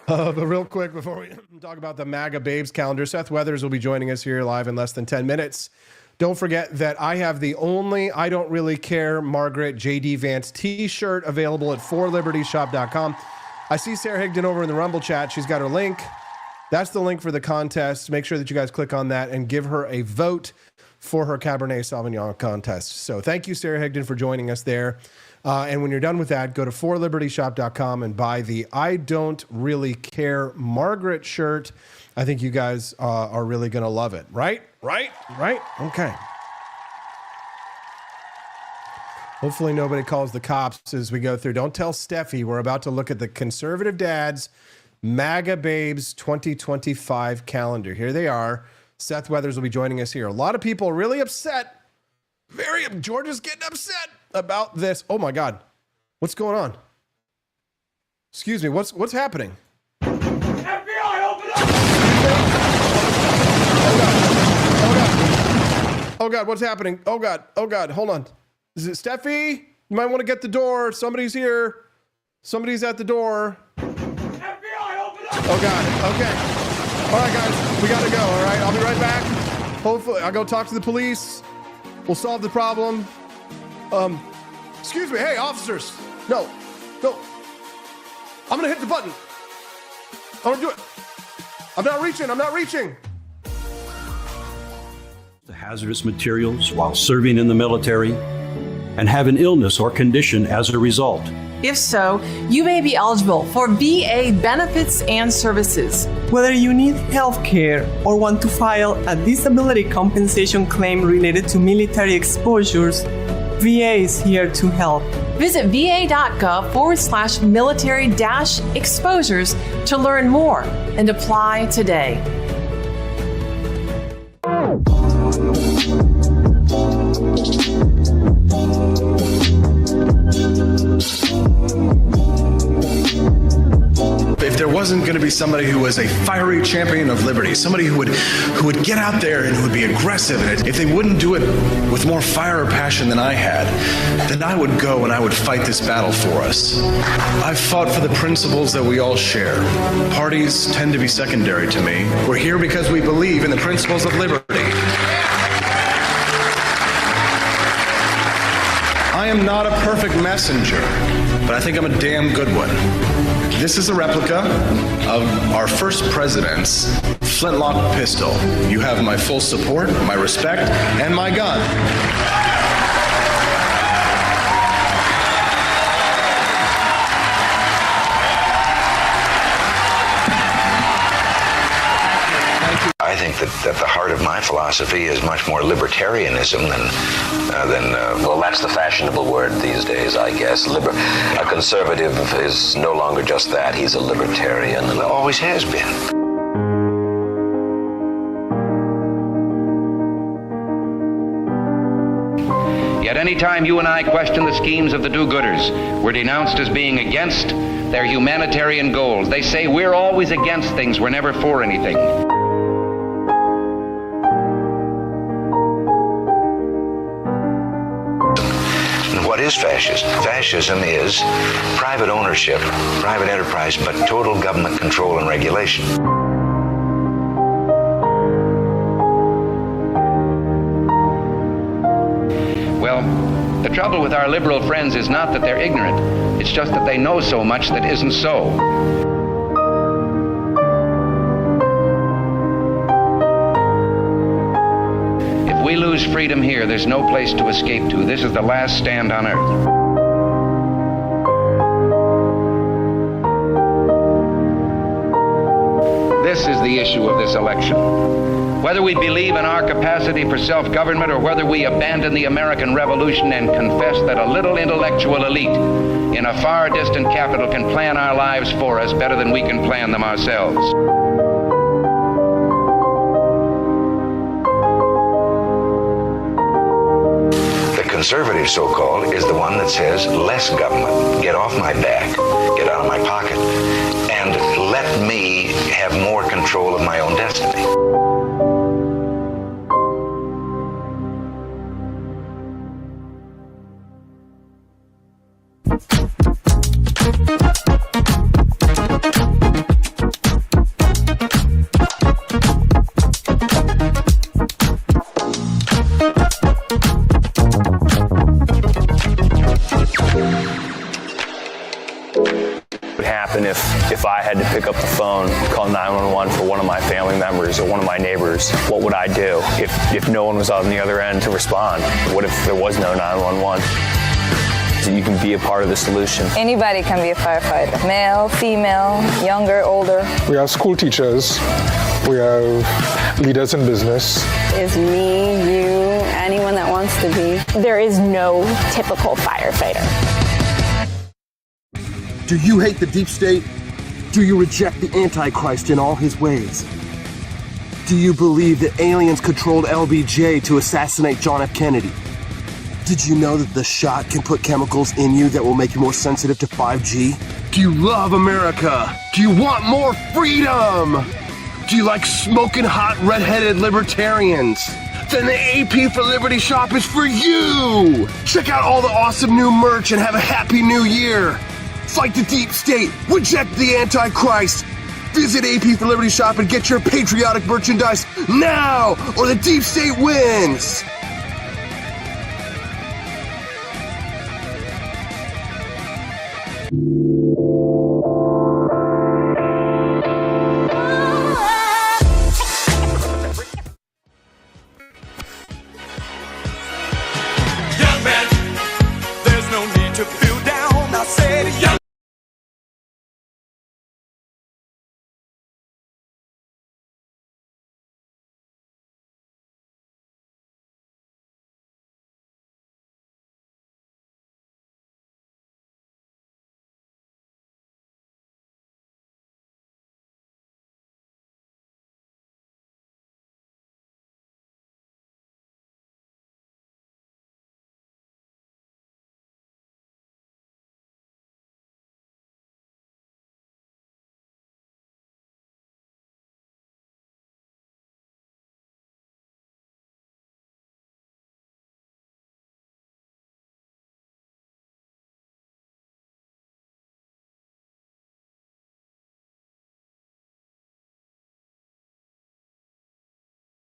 But real quick, before we talk about the MAGA babes calendar, Seth Weathers will be joining us here live in less than 10 minutes. Don't forget that I have the only I Don't Really Care Margaret J.D. Vance t-shirt available at forlibertyshop.com. I see Sarah Higdon over in the Rumble chat. She's got her link. That's the link for the contest. Make sure that you guys click on that and give her a vote for her Cabernet Sauvignon contest. So thank you, Sarah Higdon, for joining us there. And when you're done with that, go to forlibertyshop.com and buy the I Don't Really Care Margaret shirt. I think you guys are really going to love it, right? Right? Okay. Hopefully nobody calls the cops as we go through. Don't tell Steffi. We're about to look at the conservative dads, MAGA babes 2025 calendar. Here they are. Seth Weathers will be joining us here. A lot of people are really upset. Georgia's getting upset about this. Oh my God. What's going on? Excuse me. What's happening? FBI, open up! Oh God, what's happening? Oh God, hold on. Is it Steffi? You might want to get the door. Somebody's here. Somebody's at the door. FBI, open up! Oh God, okay. All right, guys, we got to go, all right? I'll be right back. Hopefully, I'll go talk to the police. We'll solve the problem. Excuse me, hey, officers. No. I'm going to hit the button. I'm going to do it. I'm not reaching. The hazardous materials while serving in the military and have an illness or condition as a result. If so, you may be eligible for VA benefits and services. Whether you need health care or want to file a disability compensation claim related to military exposures, VA is here to help. Visit va.gov/military-exposures to learn more and apply today. If there wasn't going to be somebody who was a fiery champion of liberty, somebody who would get out there and who would be aggressive, and if they wouldn't do it with more fire or passion than I had, then I would go and I would fight this battle for us. I've fought for the principles that we all share. Parties tend to be secondary to me. We're here because we believe in the principles of liberty. I am not a perfect messenger, but I think I'm a damn good one. This is a replica of our first president's flintlock pistol. You have my full support, my respect, and my gun. I think that the heart of my philosophy is much more libertarianism than well, that's the fashionable word these days, I guess. A conservative is no longer just that. He's a libertarian and always has been. Yet any time you and I question the schemes of the do-gooders, we're denounced as being against their humanitarian goals. They say we're always against things, we're never for anything. What is fascism? Fascism is private ownership, private enterprise, but total government control and regulation. Well, the trouble with our liberal friends is not that they're ignorant. It's just that they know so much that isn't so. If we lose freedom here, there's no place to escape to. This is the last stand on earth. This is the issue of this election. Whether we believe in our capacity for self-government or whether we abandon the American Revolution and confess that a little intellectual elite in a far distant capital can plan our lives for us better than we can plan them ourselves. The conservative, so-called, is the one that says less government, get off my back, get out of my pocket, and let me have more control of my own destiny. If I had to pick up the phone, call 911 for one of my family members or one of my neighbors, what would I do if no one was on the other end to respond? What if there was no 911? that you can be a part of the solution. Anybody can be a firefighter. Male, female, younger, older. We have school teachers. We have leaders in business. Is me, you, anyone that wants to be. There is no typical firefighter. Do you hate the deep state? Do you reject the Antichrist in all his ways? Do you believe that aliens controlled LBJ to assassinate John F. Kennedy? Did you know that the shot can put chemicals in you that will make you more sensitive to 5G? Do you love America? Do you want more freedom? Do you like smoking hot red-headed libertarians? Then the AP for Liberty shop is for you! Check out all the awesome new merch and have a happy new year! Fight the deep state! Reject the Antichrist! Visit AP for Liberty shop and get your patriotic merchandise now, or the deep state wins! Young man, there's no need to feel down. I said, young.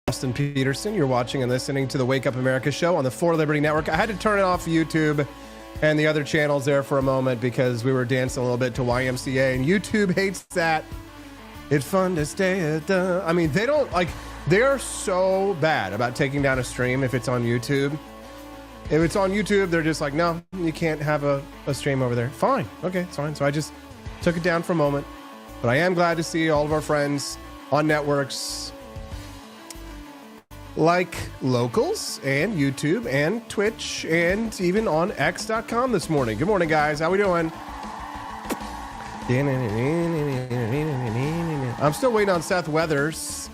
Austin Peterson, you're watching and listening to the Wake Up America show on the For Liberty Network. I had to turn it off YouTube and the other channels there for a moment because we were dancing a little bit to YMCA, and YouTube hates that. It's fun to stay at the... I mean, they don't, like, they're so bad about taking down a stream if it's on YouTube. If it's on YouTube, they're just like, no, you can't have a stream over there. Fine. Okay, it's fine. So I just took it down for a moment. But I am glad to see all of our friends on networks like Locals and YouTube and Twitch and even on X.com this morning. Good morning, guys. How we doing? I'm still waiting on Seth Weathers.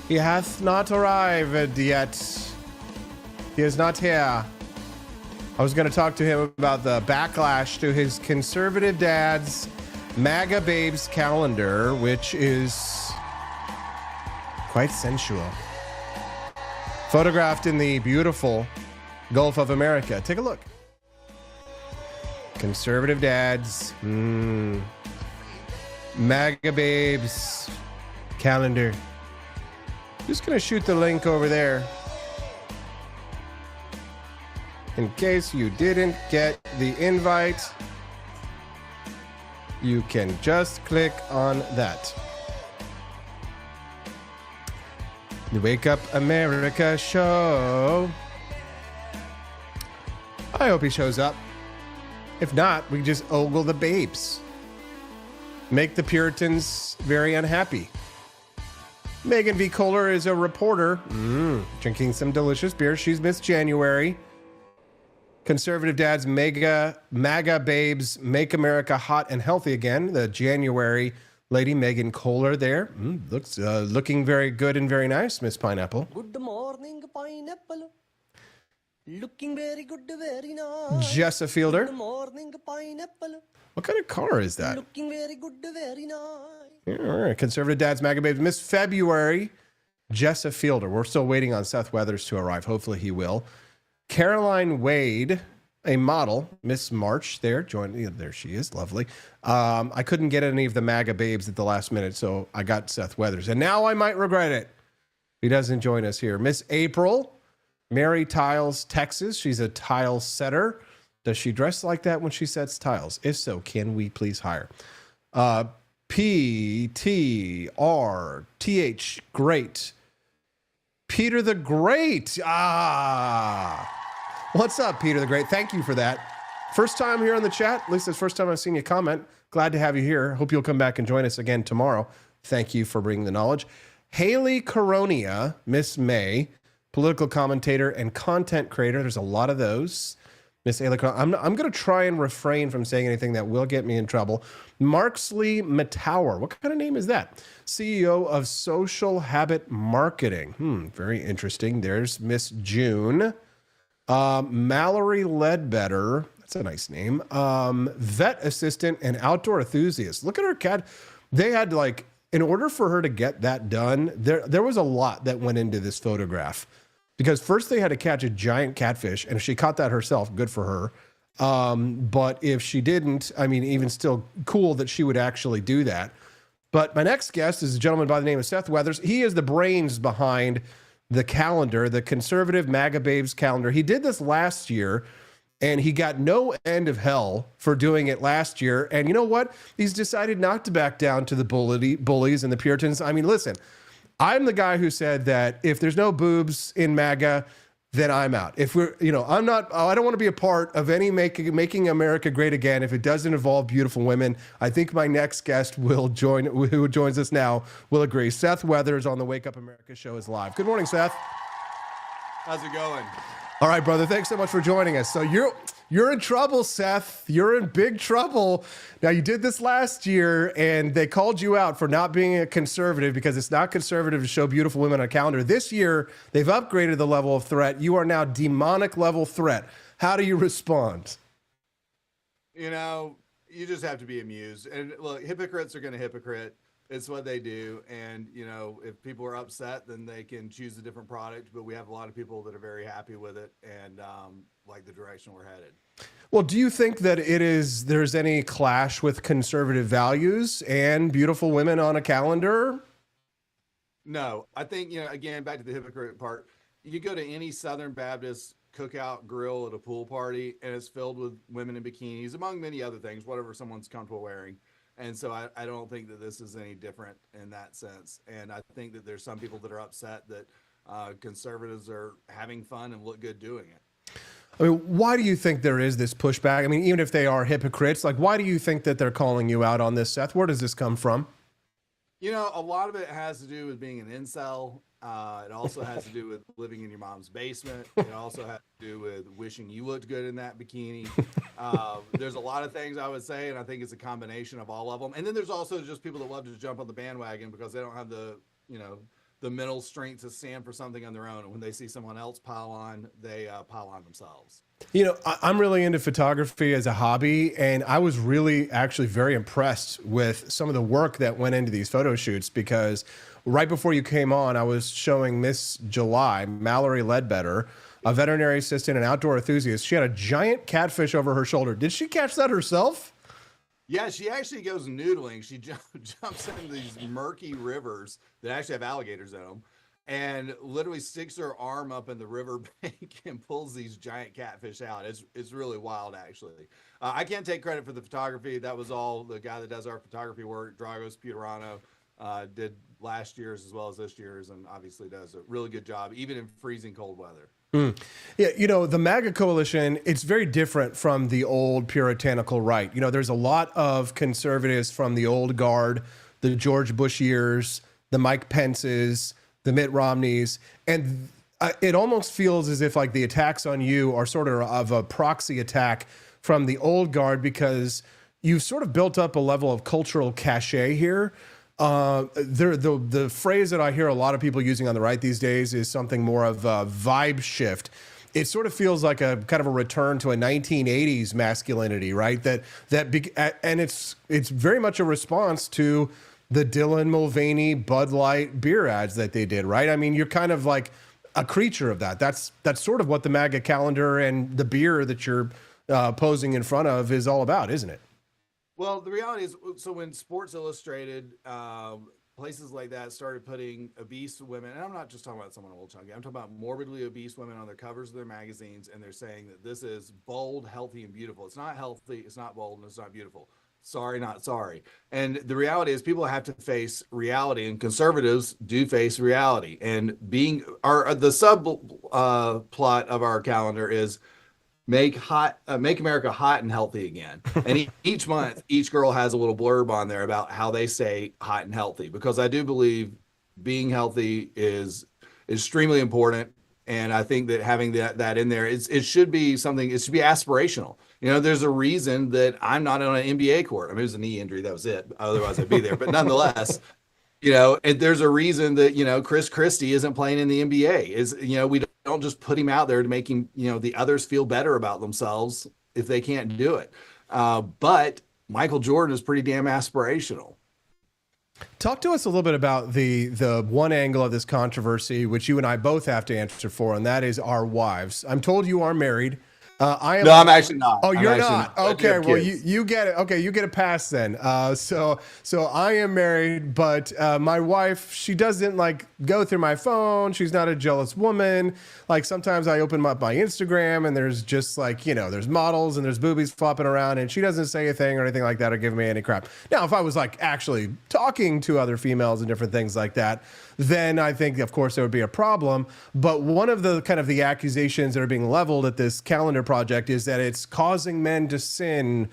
He hath not arrived yet. He is not here. I was going to talk to him about the backlash to his conservative dad's MAGA Babes calendar, which is quite sensual. Photographed in the beautiful Gulf of America. Take a look. Conservative dads. MAGA Babes calendar. Just going to shoot the link over there. In case you didn't get the invite, you can just click on that. The Wake Up America show. I hope he shows up. If not, we just ogle the babes. Make the Puritans very unhappy. Megan V. Kohler is a reporter, drinking some delicious beer. She's Miss January. Conservative dads, MAGA babes, make America hot and healthy again. The January lady, Megan Kohler there. Looks looking very good and very nice, Miss Pineapple. Good morning, pineapple. Looking very good, very nice. Jessa Fielder. Good morning, pineapple. What kind of car is that? Looking very good, very nice. Yeah, all right. Conservative dads, MAGA babes, Miss February, Jessa Fielder. We're still waiting on Seth Weathers to arrive. Hopefully he will. Caroline Wade, a model, Miss March there, there she is, lovely. I couldn't get any of the MAGA babes at the last minute, so I got Seth Weathers. And now I might regret it. He doesn't join us here. Miss April, Mary Tiles, Texas. She's a tile setter. Does she dress like that when she sets tiles? If so, can we please hire? PTRTH, great. Peter the Great. What's up, Peter the Great? Thank you for that. First time here on the chat. At least it's the first time I've seen you comment. Glad to have you here. Hope you'll come back and join us again tomorrow. Thank you for bringing the knowledge. Haley Coronia, Miss May, political commentator and content creator. There's a lot of those. Miss Haley Coronia. I'm going to try and refrain from saying anything that will get me in trouble. Marksley Metower. What kind of name is that? CEO of Social Habit Marketing. Very interesting. There's Miss June. Mallory Ledbetter. That's a nice name. Vet assistant and outdoor enthusiast. Look at her cat. They had in order for her to get that done, there was a lot that went into this photograph. Because first they had to catch a giant catfish, and if she caught that herself, good for her. But if she didn't, I mean, even still cool that she would actually do that. But my next guest is a gentleman by the name of Seth Weathers. He is the brains behind the calendar, the conservative MAGA Babes calendar. He did this last year, and he got no end of hell for doing it last year. And you know what? He's decided not to back down to the bullies and the Puritans. I mean, listen, I'm the guy who said that if there's no boobs in MAGA, then I'm out. If we're, I don't want to be a part of any making America great again if it doesn't involve beautiful women. I think my next guest who joins us now will agree. Seth Weathers on the Wake Up America show is live. Good morning, Seth. How's it going? All right, brother. Thanks so much for joining us. So you're in trouble, Seth. You're in big trouble. Now, you did this last year, and they called you out for not being a conservative because it's not conservative to show beautiful women on a calendar. This year, they've upgraded the level of threat. You are now demonic level threat. How do you respond? You just have to be amused. And look, hypocrites are going to hypocrite. It's what they do. And, if people are upset, then they can choose a different product. But we have a lot of people that are very happy with it and like the direction we're headed. Well, do you think that there's any clash with conservative values and beautiful women on a calendar? No, I think, again, back to the hypocrite part, you go to any Southern Baptist cookout grill at a pool party and it's filled with women in bikinis, among many other things, whatever someone's comfortable wearing. And so I don't think that this is any different in that sense. And I think that there's some people that are upset that conservatives are having fun and look good doing it. I mean, why do you think there is this pushback? I mean, even if they are hypocrites, why do you think that they're calling you out on this, Seth? Where does this come from? A lot of it has to do with being an incel. It also has to do with living in your mom's basement. It also has to do with wishing you looked good in that bikini. There's a lot of things I would say, and I think it's a combination of all of them. And then there's also just people that love to jump on the bandwagon because they don't have the mental strength to stand for something on their own. And when they see someone else pile on, they pile on themselves. I'm really into photography as a hobby, and I was really actually very impressed with some of the work that went into these photo shoots because right before you came on, I was showing Miss July, Mallory Ledbetter, a veterinary assistant and outdoor enthusiast. She had a giant catfish over her shoulder. Did she catch that herself? Yeah, she actually goes noodling. She jumps into these murky rivers that actually have alligators in them and literally sticks her arm up in the river bank and pulls these giant catfish out. It's really wild, actually. I can't take credit for the photography. That was all the guy that does our photography work, Dragos Puterano, did last year's as well as this year's, and obviously does a really good job, even in freezing cold weather. Yeah, the MAGA coalition, it's very different from the old puritanical right. There's a lot of conservatives from the old guard, the George Bush years, the Mike Pences, the Mitt Romneys, and it almost feels as if the attacks on you are sort of a proxy attack from the old guard because you've sort of built up a level of cultural cachet here. The phrase that I hear a lot of people using on the right these days is something more of a vibe shift. It sort of feels like a kind of a return to a 1980s masculinity, right? And it's very much a response to the Dylan Mulvaney Bud Light beer ads that they did, right? I mean, you're kind of like a creature of that. That's sort of what the MAGA calendar and the beer that you're posing in front of is all about, isn't it? Well, the reality is, so when Sports Illustrated, places like that started putting obese women, and I'm not just talking about someone old chunky, I'm talking about morbidly obese women on their covers of their magazines, and they're saying that this is bold, healthy, and beautiful. It's not healthy, it's not bold, and it's not beautiful. Sorry, not sorry. And the reality is people have to face reality, and conservatives do face reality. And the subplot of our calendar is make America hot and healthy again. And each month, each girl has a little blurb on there about how they stay hot and healthy, because I do believe being healthy is extremely important. And I think that having that in there, it should be something, it should be aspirational. You know, there's a reason that I'm not on an NBA court. I mean, it was a knee injury, that was it. Otherwise I'd be there. But nonetheless, you know, and there's a reason that, you know, Chris Christie isn't playing in the NBA. Is, you know, we don't just put him out there to make him, you know, the others feel better about themselves if they can't do it. But Michael Jordan is pretty damn aspirational. Talk to us a little bit about the one angle of this controversy, which you and I both have to answer for, and that is our wives. I'm told you are married. I am. No, I'm actually not. Oh, you're not. not. Okay, well, you get it. Okay, you get a pass then. So I am married, but my wife, she doesn't like go through my phone. She's not a jealous woman. Like sometimes I open up my Instagram and there's just like, you know, there's models and there's boobies flopping around, and she doesn't say a thing or anything like that or give me any crap. Now, if I was like actually talking to other females and different things like that, then I think, of course, there would be a problem. But one of the kind of the accusations that are being leveled at this calendar project is that it's causing men to sin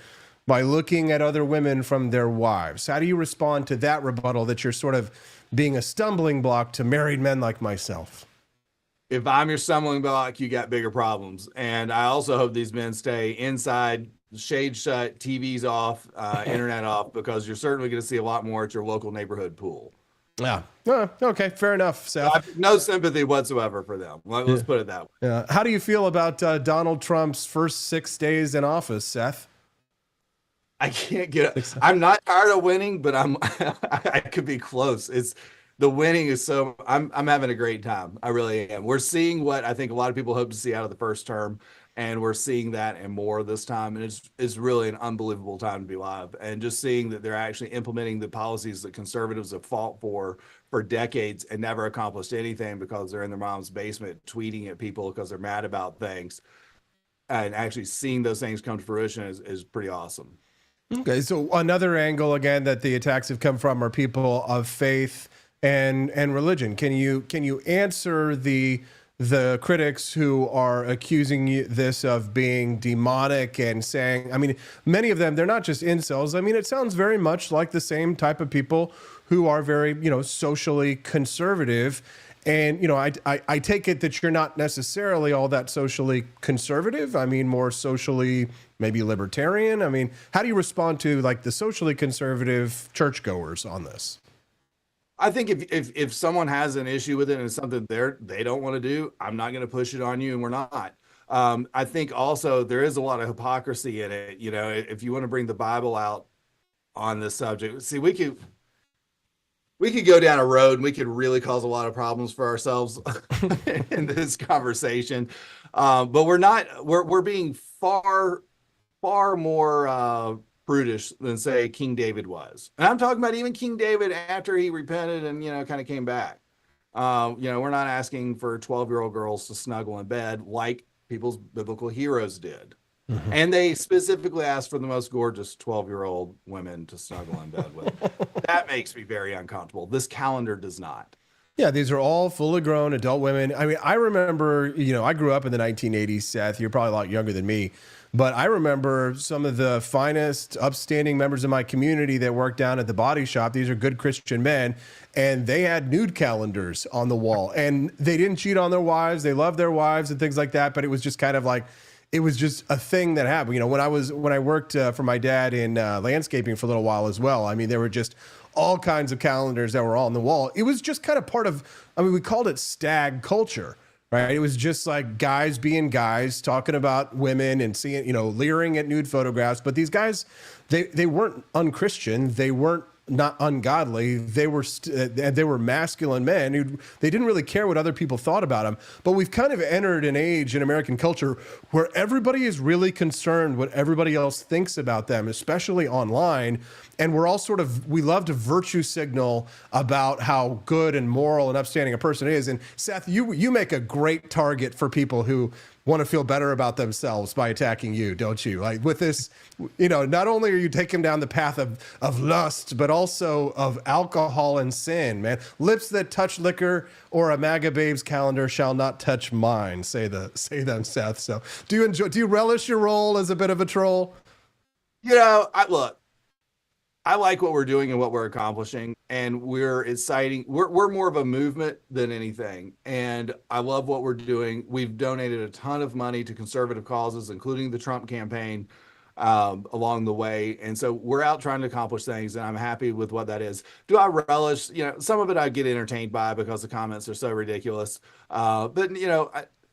by looking at other women from their wives. How do you respond to that rebuttal, that you're sort of being a stumbling block to married men like myself? If I'm your stumbling block, you got bigger problems. And I also hope these men stay inside, shade shut, TVs off, internet off, because you're certainly going to see a lot more at your local neighborhood pool. Yeah. Okay. Fair enough, Seth. I have no sympathy whatsoever for them. Let's put it that way. Yeah. How do you feel about Donald Trump's first 6 days in office, Seth? I can't get it. I'm not tired of winning, but I could be close. It's the winning is so I'm having a great time. I really am. We're seeing what I think a lot of people hope to see out of the first term, and we're seeing that and more this time. And it's really an unbelievable time to be alive. And just seeing that they're actually implementing the policies that conservatives have fought for decades and never accomplished anything because they're in their mom's basement tweeting at people because they're mad about things. And actually seeing those things come to fruition is pretty awesome. Okay, so another angle again that the attacks have come from are people of faith and religion. Can you answer the critics who are accusing this of being demonic and saying, I mean, many of them, they're not just incels. I mean, it sounds very much like the same type of people who are very, you know, socially conservative. And, you know, I take it that you're not necessarily all that socially conservative. I mean, more socially, maybe libertarian. I mean, how do you respond to like the socially conservative churchgoers on this? I think if someone has an issue with it and it's something they don't want to do, I'm not going to push it on you, and we're not. I think also there is a lot of hypocrisy in it. You know, if you want to bring the Bible out on this subject, see, we could go down a road and we could really cause a lot of problems for ourselves in this conversation. But we're not. We're being far more prudish than say King David was. And I'm talking about even King David after he repented and, you know, kind of came back. You know, we're not asking for 12-year-old girls to snuggle in bed like people's biblical heroes did. Mm-hmm. And they specifically asked for the most gorgeous 12-year-old women to snuggle in bed with. That makes me very uncomfortable. This calendar does not. Yeah, these are all fully grown adult women. I mean, I remember, you know, I grew up in the 1980s, Seth. You're probably a lot younger than me. But I remember some of the finest, upstanding members of my community that worked down at the body shop. These are good Christian men, and they had nude calendars on the wall. And they didn't cheat on their wives. They loved their wives and things like that. But it was just kind of like, it was just a thing that happened. You know, when I worked for my dad in landscaping for a little while as well, I mean, there were just all kinds of calendars that were on the wall. It was just kind of part of, I mean, we called it stag culture. Right. It was just like guys being guys talking about women and seeing, you know, leering at nude photographs. But these guys, they weren't unchristian. They weren't not ungodly. They were masculine men who they didn't really care what other people thought about them. But we've kind of entered an age in American culture where everybody is really concerned what everybody else thinks about them, especially online. And we're all we love to virtue signal about how good and moral and upstanding a person is. And Seth, you make a great target for people who want to feel better about themselves by attacking you, don't you? Like with this, not only are you taking down the path of lust, but also of alcohol and sin, man. Lips that touch liquor or a MAGA babe's calendar shall not touch mine, say them, Seth. So do you relish your role as a bit of a troll? I like what we're doing and what we're accomplishing, and we're exciting. We're more of a movement than anything, and I love what we're doing. We've donated a ton of money to conservative causes, including the Trump campaign, along the way, and so we're out trying to accomplish things, and I'm happy with what that is. Do I relish? Some of it I get entertained by because the comments are so ridiculous, but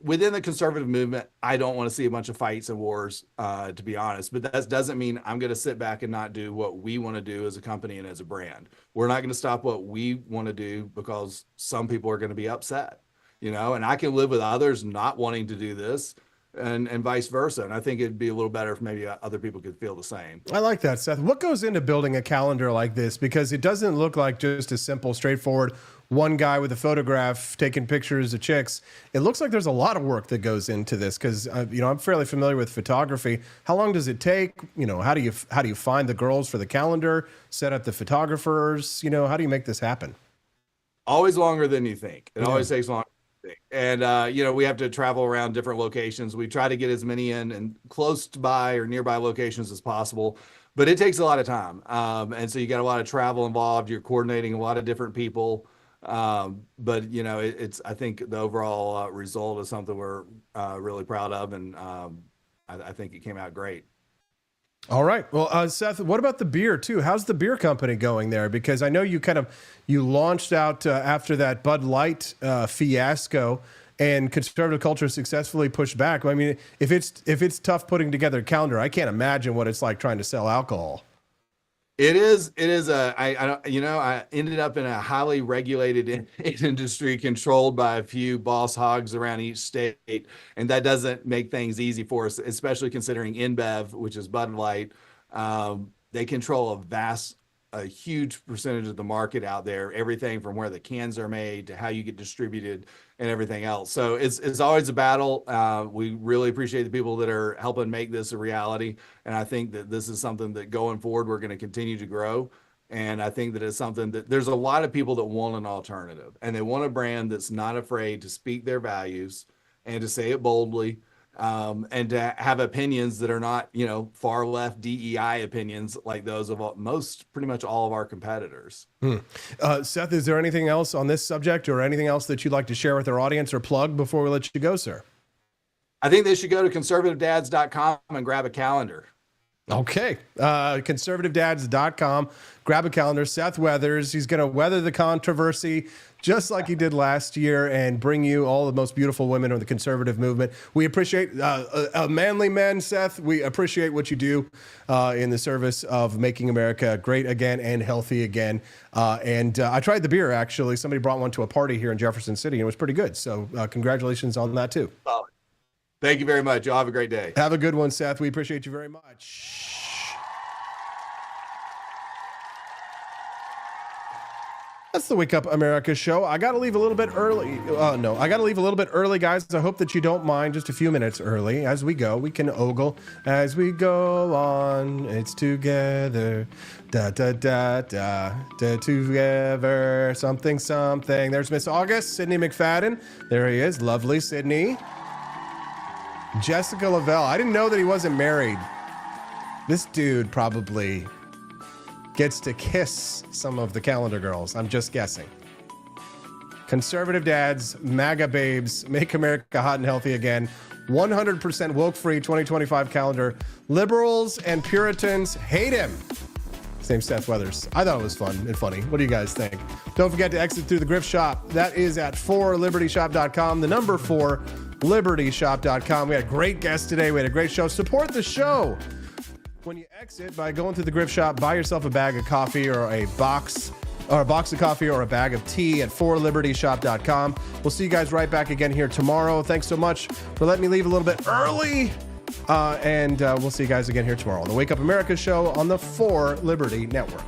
within the conservative movement, I don't want to see a bunch of fights and wars, to be honest. But that doesn't mean I'm going to sit back and not do what we want to do as a company and as a brand. We're not going to stop what we want to do because some people are going to be upset, and I can live with others not wanting to do this and vice versa. And I think it'd be a little better if maybe other people could feel the same. I like that, Seth. What goes into building a calendar like this? Because it doesn't look like just a simple, straightforward one guy with a photograph taking pictures of chicks. It looks like there's a lot of work that goes into this because, I'm fairly familiar with photography. How long does it take? How do you find the girls for the calendar, set up the photographers? How do you make this happen? Always longer than you think. It always takes longer. And, we have to travel around different locations. We try to get as many in and close by or nearby locations as possible, but it takes a lot of time. And so you got a lot of travel involved. You're coordinating a lot of different people. But I think the overall result is something we're really proud of. And I think it came out great. All right. Well, Seth, what about the beer too? How's the beer company going there? Because I know you launched out after that Bud Light fiasco, and conservative culture successfully pushed back. I mean, if it's tough putting together a calendar, I can't imagine what it's like trying to sell alcohol. It is. I ended up in a highly regulated industry controlled by a few boss hogs around each state. And that doesn't make things easy for us, especially considering InBev, which is Bud Light. They control a huge percentage of the market out there, everything from where the cans are made to how you get distributed and everything else. So it's always a battle. We really appreciate the people that are helping make this a reality. And I think that this is something that going forward, we're going to continue to grow. And I think that it's something that there's a lot of people that want an alternative, and they want a brand that's not afraid to speak their values and to say it boldly. And to have opinions that are not, far left DEI opinions like those of pretty much all of our competitors. Seth, is there anything else on this subject or anything else that you'd like to share with our audience or plug before we let you go, sir? I think they should go to conservativedads.com and grab a calendar. Okay. Conservativedads.com. Grab a calendar. Seth Weathers. He's going to weather the controversy just like he did last year and bring you all the most beautiful women of the conservative movement. We appreciate a manly man, Seth. We appreciate what you do in the service of making America great again and healthy again. And I tried the beer, actually. Somebody brought one to a party here in Jefferson City, and it was pretty good. So congratulations on that, too. Thank you very much. Y'all have a great day. Have a good one, Seth. We appreciate you very much. That's the Wake Up America show. I got to leave a little bit early. I got to leave a little bit early, guys. I hope that you don't mind just a few minutes early. As we go, we can ogle. As we go on, it's together. Da, da, da, da, da, together. Something, something. There's Miss August, Sydney McFadden. There he is. Lovely Sydney. Jessica Lavelle. I didn't know that he wasn't married. This dude probably gets to kiss some of the calendar girls. I'm just guessing. Conservative dads, MAGA babes, make America hot and healthy again. 100% woke-free 2025 calendar. Liberals and Puritans hate him. Same Seth Weathers. I thought it was fun and funny. What do you guys think? Don't forget to exit through the Grift Shop. That is at 4libertyshop.com. The number 4libertyshop.com. We had a great guest today. We had a great show. Support the show. When you exit by going to the Grift Shop, buy yourself a bag of coffee or a box of coffee or a bag of tea at 4libertyshop.com. We'll see you guys right back again here tomorrow. Thanks so much for letting me leave a little bit early. And we'll see you guys again here tomorrow on the Wake Up America show on the 4 Liberty Network.